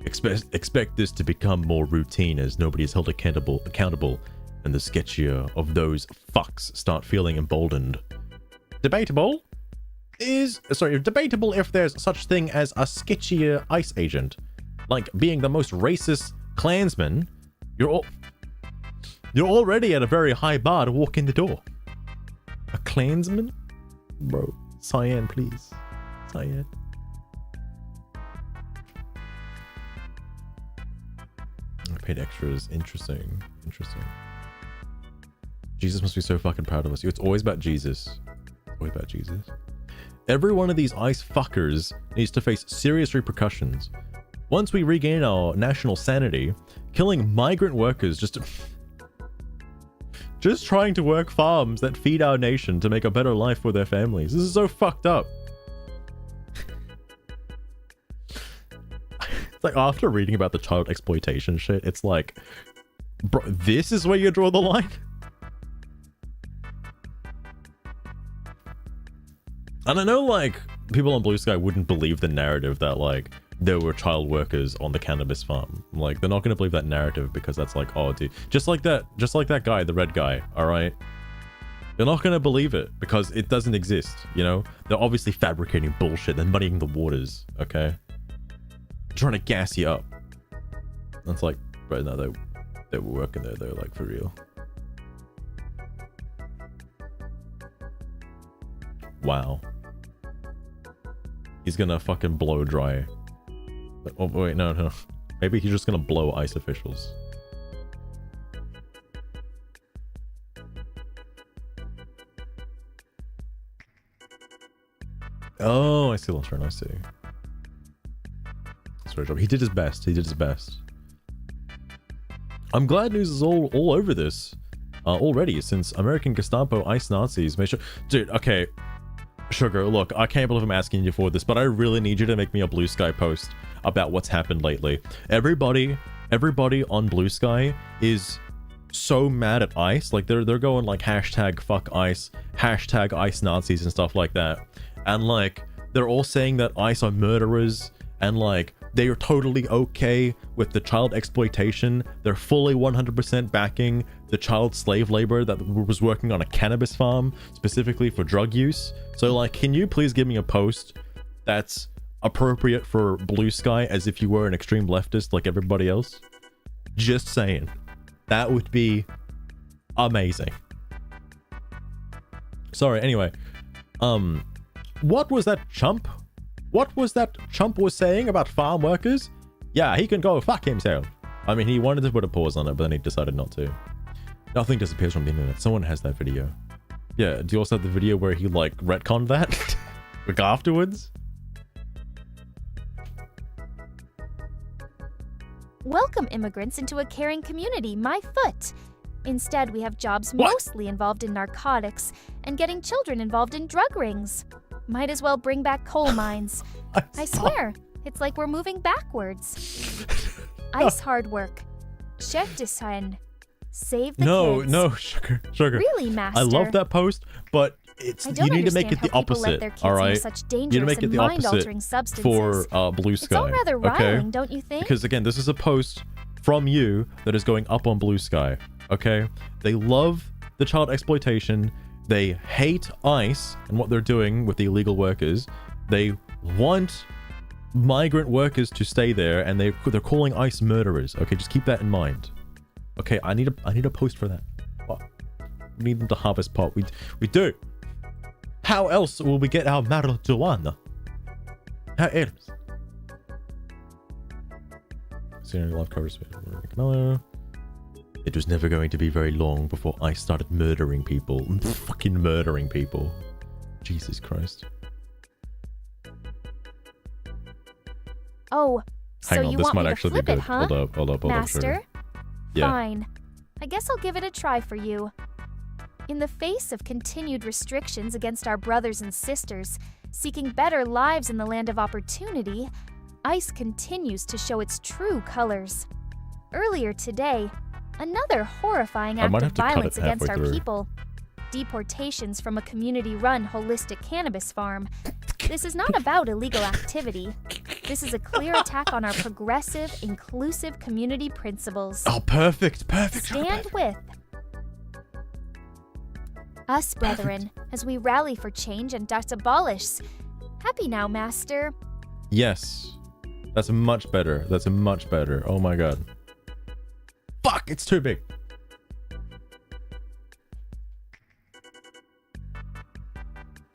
Expect this to become more routine as nobody is held accountable, and the sketchier of those fucks start feeling emboldened. Debatable if there's such thing as a sketchier ICE agent. Like being the most racist Klansman, you're already at a very high bar to walk in the door. A Klansman? Bro, cyan, please. Cyan. Paid extras. Interesting. Jesus must be so fucking proud of us. It's always about Jesus. Always about Jesus. Every one of these ICE fuckers needs to face serious repercussions. Once we regain our national sanity, killing migrant workers just trying to work farms that feed our nation to make a better life for their families. This is so fucked up. Like, after reading about the child exploitation shit, it's like, bro, this is where you draw the line? And I know, like, people on Blue Sky wouldn't believe the narrative that, like, there were child workers on the cannabis farm. Like, they're not gonna believe that narrative because that's like, oh, dude. Just like that guy, the red guy, alright? They're not gonna believe it because it doesn't exist, you know? They're obviously fabricating bullshit. They're muddying the waters, okay? Trying to gas you up. And it's like, bro, no, they were working there. They're like, for real. Wow. He's gonna fucking blow dry. Oh, wait, no. Maybe he's just gonna blow ICE officials. Oh, I see, Lantern, I see. He did his best. I'm glad news is all over this already, since American Gestapo ICE Nazis made sure... Dude, okay. Sugar, look, I can't believe I'm asking you for this, but I really need you to make me a Blue Sky post about what's happened lately. Everybody on Blue Sky is so mad at ICE. Like, they're going like hashtag fuck ICE, hashtag ICE Nazis and stuff like that. And like, they're all saying that ICE are murderers, and like, they are totally okay with the child exploitation. They're fully 100% backing the child slave labor that was working on a cannabis farm specifically for drug use. So like, can you please give me a post that's appropriate for Blue Sky as if you were an extreme leftist like everybody else? Just saying. That would be amazing. Sorry, anyway. What was that chump? What was that chump was saying about farm workers? Yeah, he can go fuck himself. I mean, he wanted to put a pause on it, but then he decided not to. Nothing disappears from the internet. Someone has that video. Yeah, do you also have the video where he, like, retconned that? Like, afterwards? Welcome immigrants into a caring community, my foot. Instead, we have jobs What? mostly involved in narcotics and getting children involved in drug rings. Might as well bring back coal mines. I swear, it's like we're moving backwards. Ice hard work. Chef de Seine. Save the kids. No, sugar. Really, Master? I love that post, but it's I don't you need to make understand it the how people let opposite, their kids all near right? such You need to dangerous make it and the opposite mind-altering substances. for Blue Sky. It's all rather okay? riling, don't you think? Because again, this is a post from you that is going up on Blue Sky. Okay, they love the child exploitation. They hate ICE and what they're doing with the illegal workers. They want migrant workers to stay there, and they're calling ICE murderers. Okay, just keep that in mind. Okay, I need a post for that. What? We need them to harvest pot. We do. How else will we get our marijuana? How else? Scenery life covers. It was never going to be very long before I started murdering people. Fucking murdering people. Jesus Christ. Oh, so Hang on, you this want might me to actually flip be good. it, huh? Hold up, Master? sugar. Yeah. Fine. I guess I'll give it a try for you. In the face of continued restrictions against our brothers and sisters seeking better lives in the land of opportunity, ICE continues to show its true colors. Earlier today, another horrifying I act might of have to cut violence it against halfway our through. people. Deportations from a community-run holistic cannabis farm. This is not about illegal activity. This is a clear attack on our progressive, inclusive community principles. Oh, perfect. Stand with us, brethren, as we rally for change and thus abolish. Happy now, Master. Yes. That's much better. That's much better. Oh my god. Fuck, it's too big.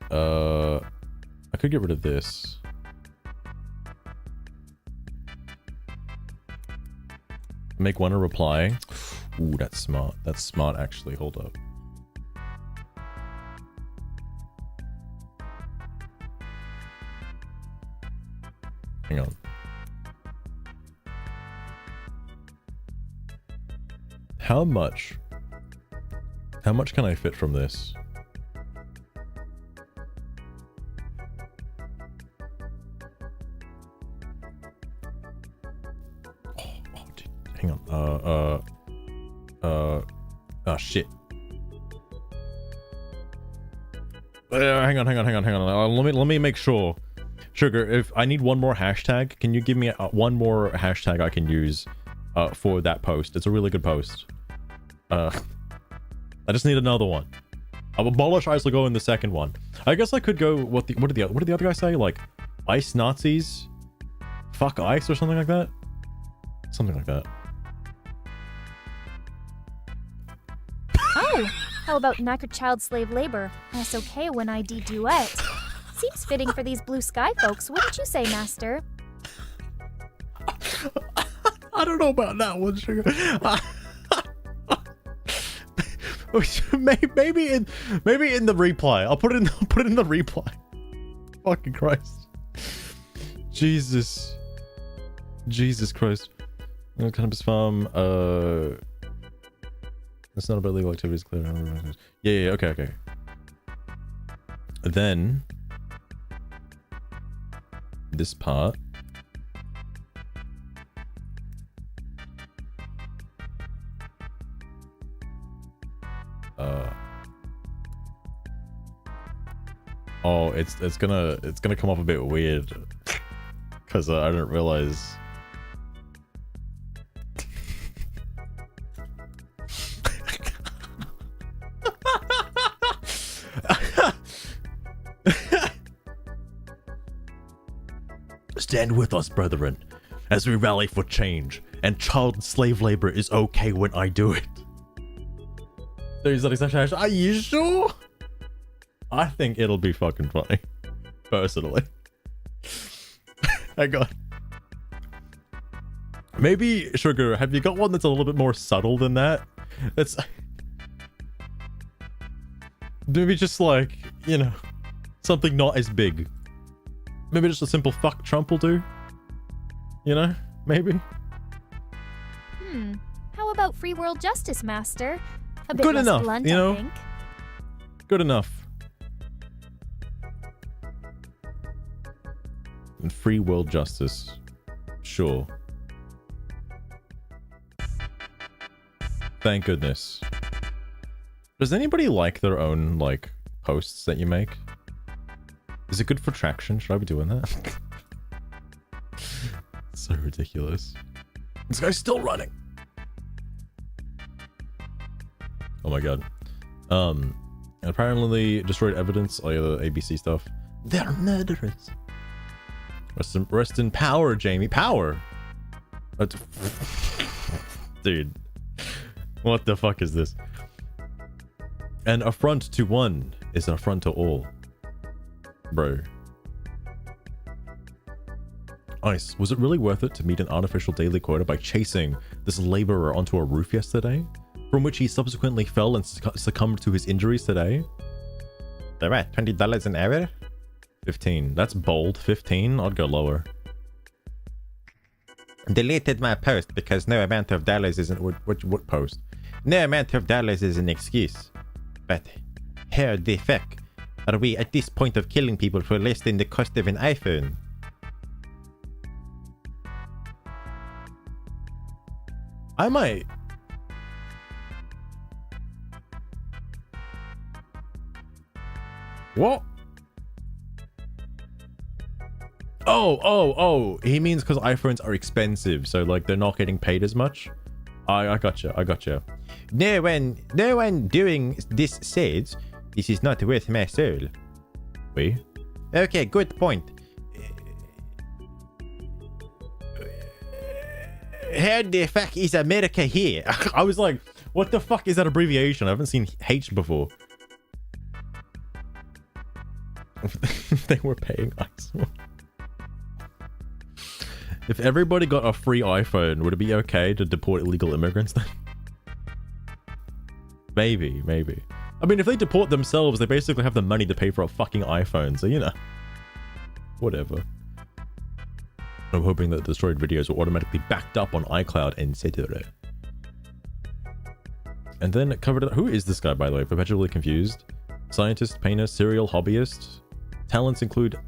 I could get rid of this. Make one a reply. Ooh, that's smart. That's smart, actually. Hold up. Hang on. How much can I fit from this? Dude, hang on. Oh shit. Hang on. Let me make sure. Sugar, if I need one more hashtag, can you give me one more hashtag I can use for that post? It's a really good post. I just need another one. I'll abolish ICE will go in the second one. I guess I could go. What did the other guy say? Like, ICE Nazis, fuck ICE or something like that. Something like that. Oh, how about Nacre child slave labor? SOK when ID duet. Seems fitting for these Blue Sky folks, wouldn't you say, Master? I don't know about that one, Sugar. maybe in the reply. I'll put it in the reply. Fucking Christ. Jesus Christ. Cannabis farm. It's not about legal activities. Clear. Yeah. Okay. Then this part. Oh, it's gonna come off a bit weird because I didn't realize. Stand with us, brethren, as we rally for change, and child slave labor is okay when I do it. Are you sure? I think it'll be fucking funny. Personally. Hang on. Maybe, Sugar, have you got one that's a little bit more subtle than that? It's maybe just like, you know, something not as big. Maybe just a simple fuck Trump will do. You know? Maybe. How about free world justice, Master? A bit Good less enough, blunt, you know? I think. Good enough. And free world justice. Sure. Thank goodness. Does anybody like their own, like, posts that you make? Is it good for traction? Should I be doing that? So ridiculous. This guy's still running. Oh my god. Apparently destroyed evidence, all the ABC stuff. They're murderers. Rest in power, Jamie. Power? Dude. What the fuck is this? An affront to one is an affront to all. Bro. Ice, was it really worth it to meet an artificial daily quota by chasing this laborer onto a roof yesterday? From which he subsequently fell and succumbed to his injuries today? They're at $20 an hour? 15. That's bold. 15? I'd go lower. Deleted my post because no amount of dollars isn't... What post? No amount of dollars is an excuse. But how the fuck are we at this point of killing people for less than the cost of an iPhone? I might... What? Oh, he means because iPhones are expensive, so like they're not getting paid as much. I gotcha. No one doing this says this is not worth my soul. We? Okay, good point. How the fuck is America here? I was like, what the fuck is that abbreviation? I haven't seen H before. They were paying us. If everybody got a free iPhone, would it be okay to deport illegal immigrants then? Maybe. I mean, if they deport themselves, they basically have the money to pay for a fucking iPhone, so you know. Whatever. I'm hoping that destroyed videos are automatically backed up on iCloud, etc. And then it covered... Who is this guy, by the way? Perpetually confused. Scientist, painter, serial hobbyist. Talents include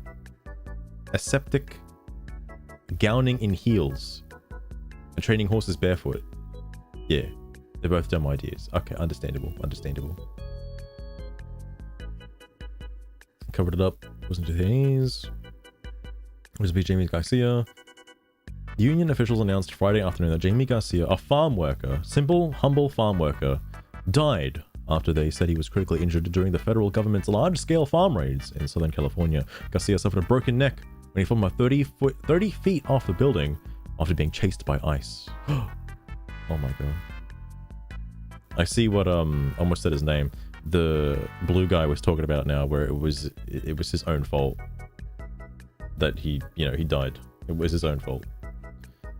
aseptic, gowning in heels, and training horses barefoot. Yeah, they're both dumb ideas. Okay, understandable. Covered it up. Wasn't to these. Was be Jamie Garcia. Union officials announced Friday afternoon that Jamie Garcia, a farm worker, simple, humble farm worker, died after they said he was critically injured during the federal government's large-scale farm raids in Southern California. Garcia suffered a broken neck when he fell from 30 feet off the building after being chased by ice. Oh my god. I see what almost said his name. The blue guy was talking about now, where it was his own fault that he died. It was his own fault.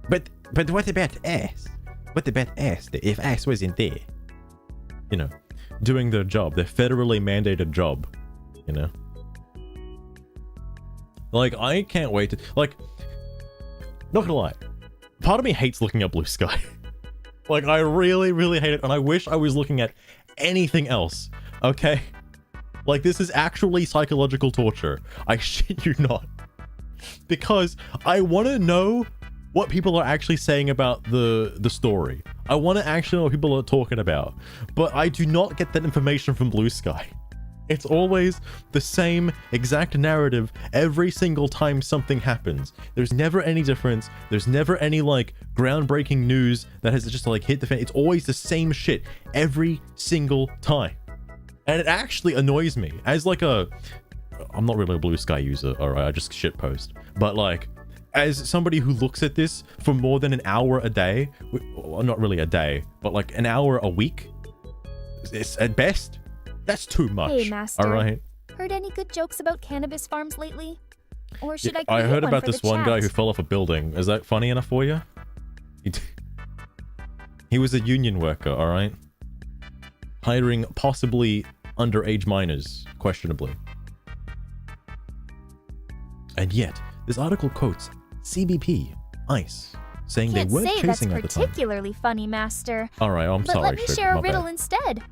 But what about us? What about us? If us wasn't there, you know, doing their job, their federally mandated job, you know. Like, I can't wait to, like, not gonna lie, part of me hates looking at Blue Sky. Like, I really, really hate it, and I wish I was looking at anything else, okay? Like, this is actually psychological torture. I shit you not. Because I want to know what people are actually saying about the story. I want to actually know what people are talking about. But I do not get that information from Blue Sky. It's always the same exact narrative every single time something happens. There's never any difference. There's never any like groundbreaking news that has just like hit the fan. It's always the same shit every single time. And it actually annoys me as like I'm not really a Blue Sky user, alright, I just shitpost. But like, as somebody who looks at this for more than an hour a day, well, not really a day, but like an hour a week, it's at best, that's too much. Hey, Master. Alright? Heard any good jokes about cannabis farms lately? Or should I I create heard one about for this the one guy chat? who fell off a building. Is that funny enough for you? He was a union worker, alright? Hiring possibly underage minors, questionably. And yet, this article quotes CBP, ICE, saying Can't they weren't say that's chasing at the time. particularly funny, Master. Alright, I'm But sorry, let me Sugar, share a my bad. riddle instead.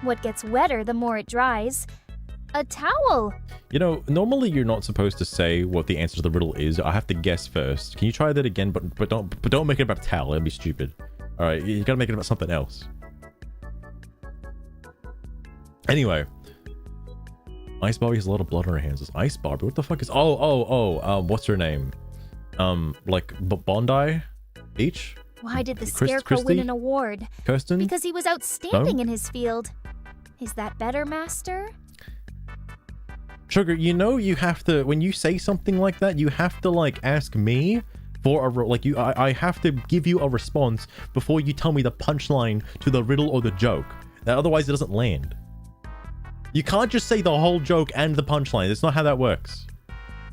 What gets wetter the more it dries? A towel. You know, normally you're not supposed to say what the answer to the riddle is. I have to guess first. Can you try that again? But don't make it about towel. It'd be stupid. All right, you gotta make it about something else. Anyway, Ice Barbie has a lot of blood on her hands. It's Ice Barbie. What the fuck is? What's her name? Like Bondi Beach? Why did the Chris- Scarecrow Christy? win an award? Kirsten? Because he was outstanding in his field. Is that better, Master? Sugar, you know you have to, when you say something like that, you have to like ask me for a I have to give you a response before you tell me the punchline to the riddle or the joke. That otherwise it doesn't land. You can't just say the whole joke and the punchline. That's not how that works.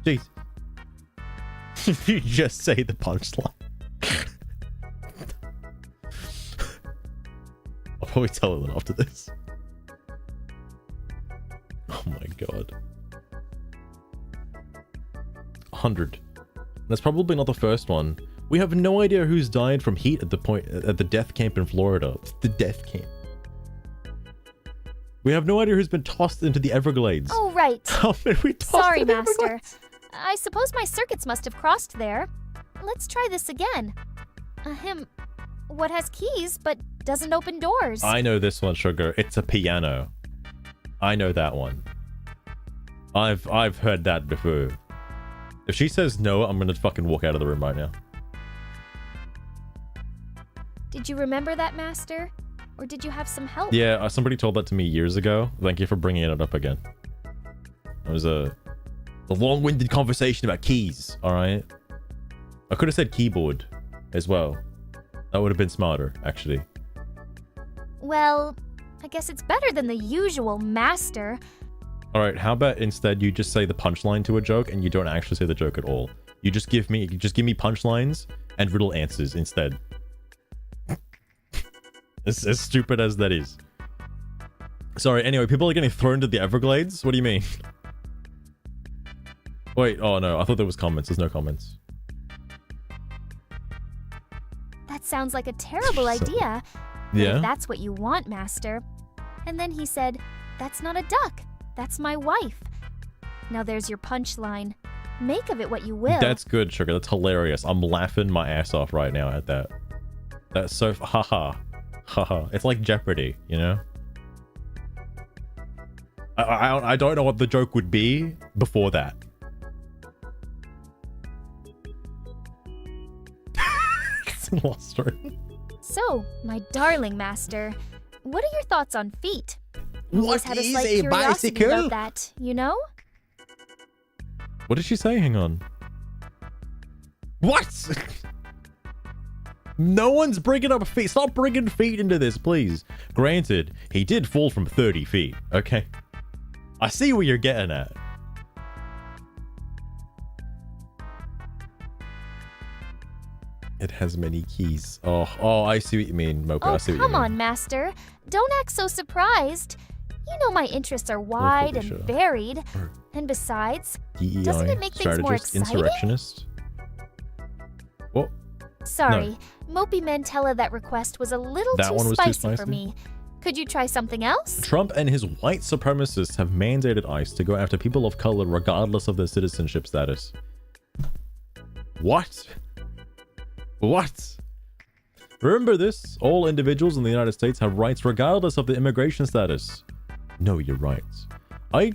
Jeez. You just say the punchline. I'll probably tell Ellen after this. Oh my god. 100. That's probably not the first one. We have no idea who's died from heat at the death camp in Florida. The death camp. We have no idea who's been tossed into the Everglades. Oh, right. How many we tossed Sorry, in the Master. Everglades? I suppose my circuits must have crossed there. Let's try this again. Ahem. What has keys but doesn't open doors? I know this one, Sugar. It's a piano. I know that one. I've heard that before. If she says no, I'm gonna fucking walk out of the room right now. Did you remember that, Master? Or did you have some help? Yeah, somebody told that to me years ago. Thank you for bringing it up again. It was a long-winded conversation about keys, alright? I could have said keyboard as well. That would have been smarter, actually. Well, I guess it's better than the usual, Master. Alright, how about instead you just say the punchline to a joke and you don't actually say the joke at all? You just give me punchlines and riddle answers instead. As stupid as that is. Sorry, anyway, people are getting thrown to the Everglades? What do you mean? Wait, oh no, I thought there was comments. There's no comments. That sounds like a terrible So- idea. But Yeah? if that's what you want, Master. And then he said, "That's not a duck. That's my wife." Now there's your punchline. Make of it what you will. That's good, Sugar. That's hilarious. I'm laughing my ass off right now at that. That's so... Haha. Haha. It's like Jeopardy, you know? I don't know what the joke would be before that. Lost her. So, my darling Master, what are your thoughts on feet? Always What had a is slight a curiosity bicycle? about that, you know? What did she say? Hang on. What? No one's bringing up feet. Stop bringing feet into this, please. Granted, he did fall from 30 feet, okay? I see where you're getting at. It has many keys. Oh, I see what you mean, Mocha. I Oh, see what come you mean. on, Master. Don't act so surprised. You know my interests are wide and Felicia. varied. Or- And besides, DEI, doesn't it make things more strategist, exciting? insurrectionist. What? sorry, Mopey Mantella, that request was a little That too one was too spicy for spicy? me. Could you try something else? Trump and his white supremacists have mandated ICE to go after people of color regardless of their citizenship status. What? What? Remember this, all individuals in the United States have rights regardless of their immigration status. Know your rights. I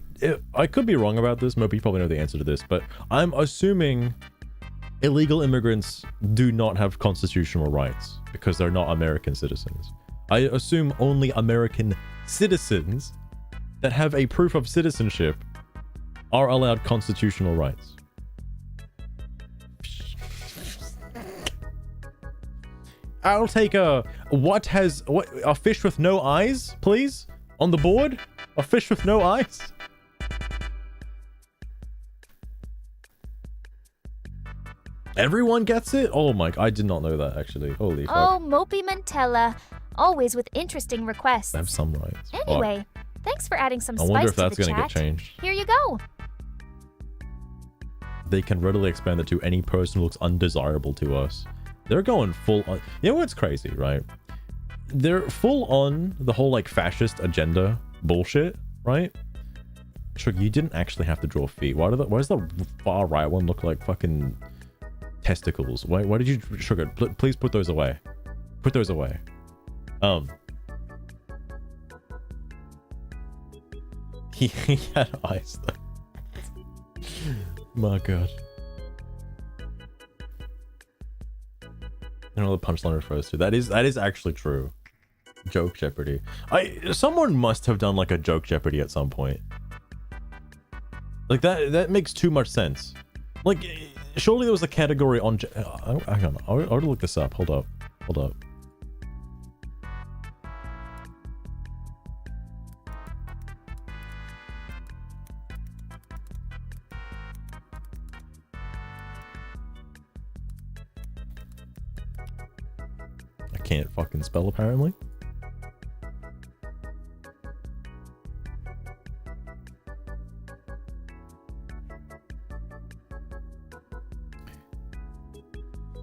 could be wrong about this, Moby probably know the answer to this, but I'm assuming illegal immigrants do not have constitutional rights because they're not American citizens. I assume only American citizens that have a proof of citizenship are allowed constitutional rights. I'll take a fish with no eyes, please? On the board? A fish with no eyes? Everyone gets it? Oh my, I did not know that actually. Holy fuck. Oh, Mopey Mantella. Always with interesting requests. I have some rights. Fuck. Anyway, thanks for adding some I wonder spice if that's to the gonna chat. get changed. Here you go. They can readily expand it to any person who looks undesirable to us. They're going full on. You know what's crazy, right? They're full on the whole like fascist agenda bullshit, right? Sure, you didn't actually have to draw feet. Why does the far right one look like fucking testicles? Why did you, Sugar? Please put those away. Put those away. He had eyes though. My god. I don't know what the punchline refers to. That is actually true. Joke Jeopardy. Someone must have done like a Joke Jeopardy at some point. Like that makes too much sense. Like surely there was a category on hang on. I ought to look this up. Hold up. I can't fucking spell apparently.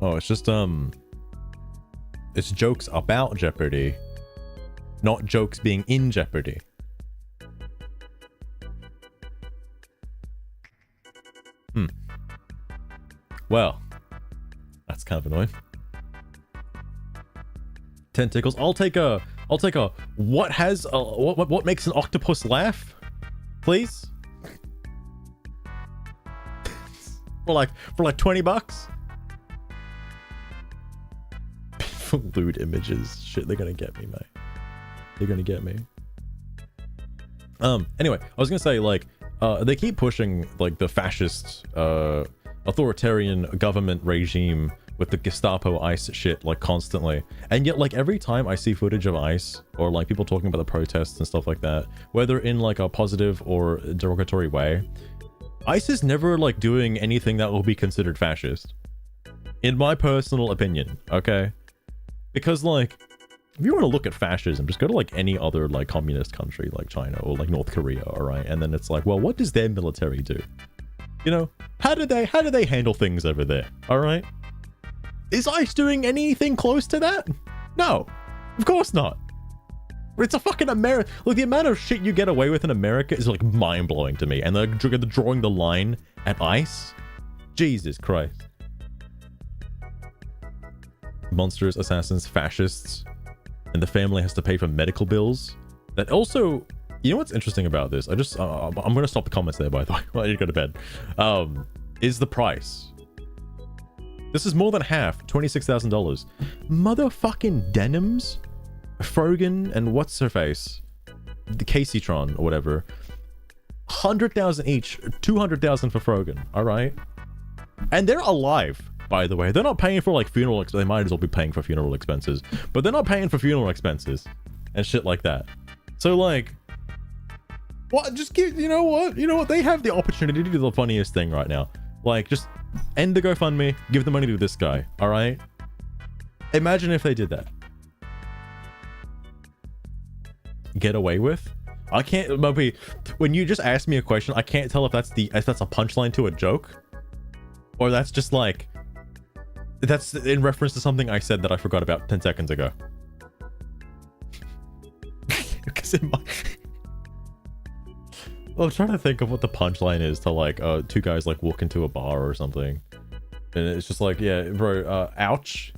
Oh, it's just it's jokes about Jeopardy, not jokes being in Jeopardy. Well, that's kind of annoying. Tentacles. I'll take a what makes an octopus laugh? Please? for like $20? Lewd images. Shit, they're gonna get me, mate. They're gonna get me. Anyway, I was gonna say, like, they keep pushing, like, the fascist, authoritarian government regime with the Gestapo ICE shit, like, constantly. And yet, like, every time I see footage of ICE, or, like, people talking about the protests and stuff like that, whether in, like, a positive or derogatory way, ICE is never, like, doing anything that will be considered fascist. In my personal opinion, okay? Because, like, if you want to look at fascism, just go to, like, any other, like, communist country, like China or, like, North Korea, alright? And then it's like, well, what does their military do? You know? How do they handle things over there, alright? Is ICE doing anything close to that? No. Of course not. It's a fucking America. Look, the amount of shit you get away with in America is, like, mind-blowing to me. And they're drawing the line at ICE? Jesus Christ. Monsters, assassins, fascists, and the family has to pay for medical bills. That also, you know what's interesting about this? I'm gonna stop the comments there, by the way, while you go to bed. Is the price. This is more than half, $26,000. Motherfucking denims, Frogan, and what's her face, the Caseytron or whatever. 100,000 each, 200,000 for Frogan. All right, and they're alive. By the way, they're not paying for like funeral expenses. They might as well be paying for funeral expenses, but they're not paying for funeral expenses and shit like that. So like, what? Just give, you know what? They have the opportunity to do the funniest thing right now. Like, just end the GoFundMe, give the money to this guy. All right. Imagine if they did that. Get away with? I can't. Maybe when you just ask me a question, I can't tell if that's a punchline to a joke, or that's just like. That's in reference to something I said that I forgot about 10 seconds ago. Because I'm trying to think of what the punchline is to like two guys like walk into a bar or something. And it's just like, yeah, bro, ouch.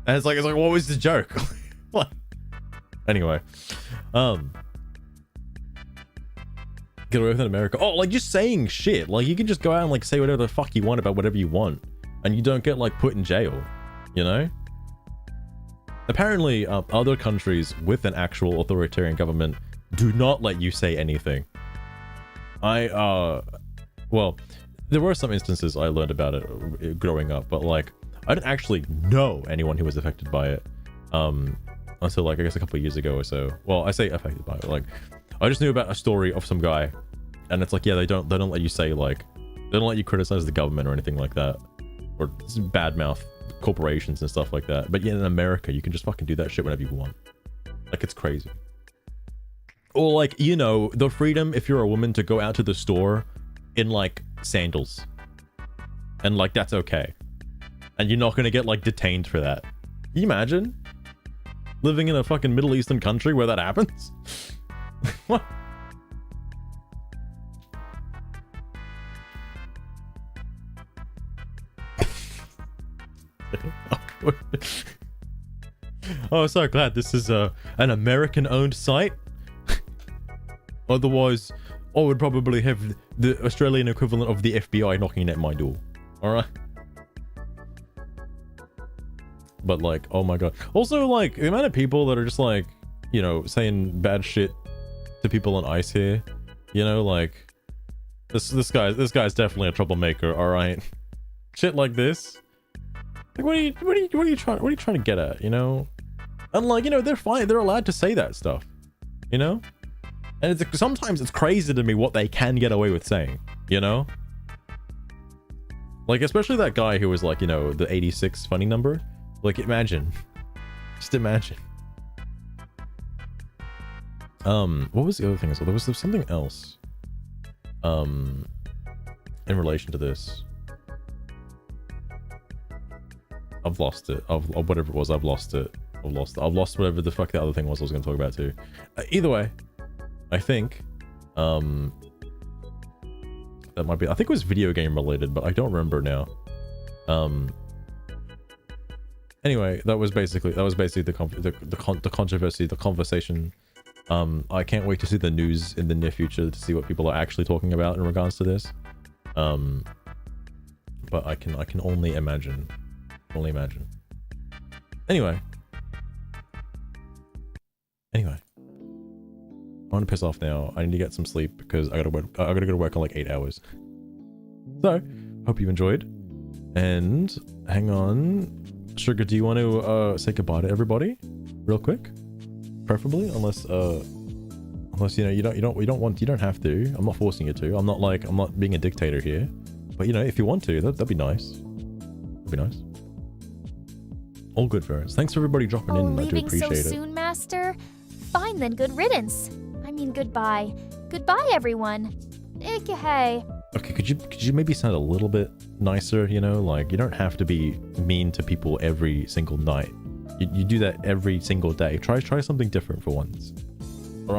And it's like, what was the joke? Like, anyway. Get away with in America. Oh, like just saying shit. Like you can just go out and like say whatever the fuck you want about whatever you want, and you don't get like put in jail. You know. Apparently, other countries with an actual authoritarian government do not let you say anything. Well, there were some instances I learned about it growing up, but like I didn't actually know anyone who was affected by it until like I guess a couple of years ago or so. Well, I say affected by it, like I just knew about a story of some guy, and it's like, yeah, they don't let you say like They don't let you criticize the government or anything like that, or badmouth corporations and stuff like that. But yeah, in America, you can just fucking do that shit whenever you want. Like, it's crazy. Or like, you know, the freedom if you're a woman to go out to the store in like sandals, and like that's okay, and you're not gonna get like detained for that. Can you imagine living in a fucking Middle Eastern country where that happens? What? Oh, so glad this is an American-owned site. Otherwise, I would probably have the Australian equivalent of the FBI knocking at my door. Alright? But like, oh my god. Also, like, the amount of people that are just like, you know, saying bad shit to people on ICE here. You know, like, this guy's definitely a troublemaker, alright? Shit like this. Like, what are you trying to get at, you know? And like, you know, they're fine, they're allowed to say that stuff, you know? And it's sometimes it's crazy to me what they can get away with saying, you know? Like, especially that guy who was like, you know, the 86 funny number. Like, imagine. Just imagine. What was the other thing? So there was something else. In relation to this. I've lost it. Of whatever it was, I've lost it. I've lost whatever the fuck the other thing was I was going to talk about too. Either way, I think that might be. I think it was video game related, but I don't remember now. Anyway, that was basically the controversy, the conversation. I can't wait to see the news in the near future to see what people are actually talking about in regards to this. But I can only imagine. Only imagine. Anyway, I want to piss off now. I need to get some sleep because I gotta go to work in like 8 hours. So, hope you enjoyed. And hang on, Sugar, do you want to say goodbye to everybody, real quick? Preferably, unless you know you don't have to. I'm not forcing you to. I'm not being a dictator here. But you know, if you want to, that'd be nice. That'd be nice. All good, Ferris. Thanks for everybody dropping in. I do Leaving appreciate so it. soon, Master? Fine then, good riddance. I mean, goodbye. Goodbye, everyone. Hey. Okay, could you maybe sound a little bit nicer? You know, like you don't have to be mean to people every single night. You do that every single day. Try something different for once. Or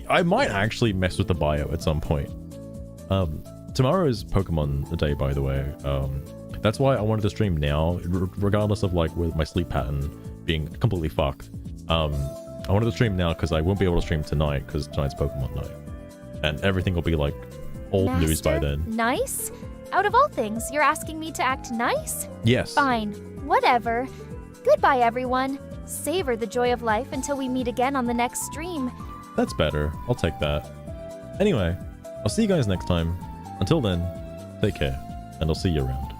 I might actually mess with the bio at some point. Tomorrow is Pokemon Day, by the way. That's why I wanted to stream now, regardless of like with my sleep pattern being completely fucked. I wanted to stream now because I won't be able to stream tonight because tonight's Pokemon night, and everything will be like old news by Master? then. Nice? Out of all things, you're asking me to act nice? Yes. Fine. Whatever. Goodbye, everyone. Savor the joy of life until we meet again on the next stream. That's better. I'll take that. Anyway, I'll see you guys next time. Until then, take care, and I'll see you around.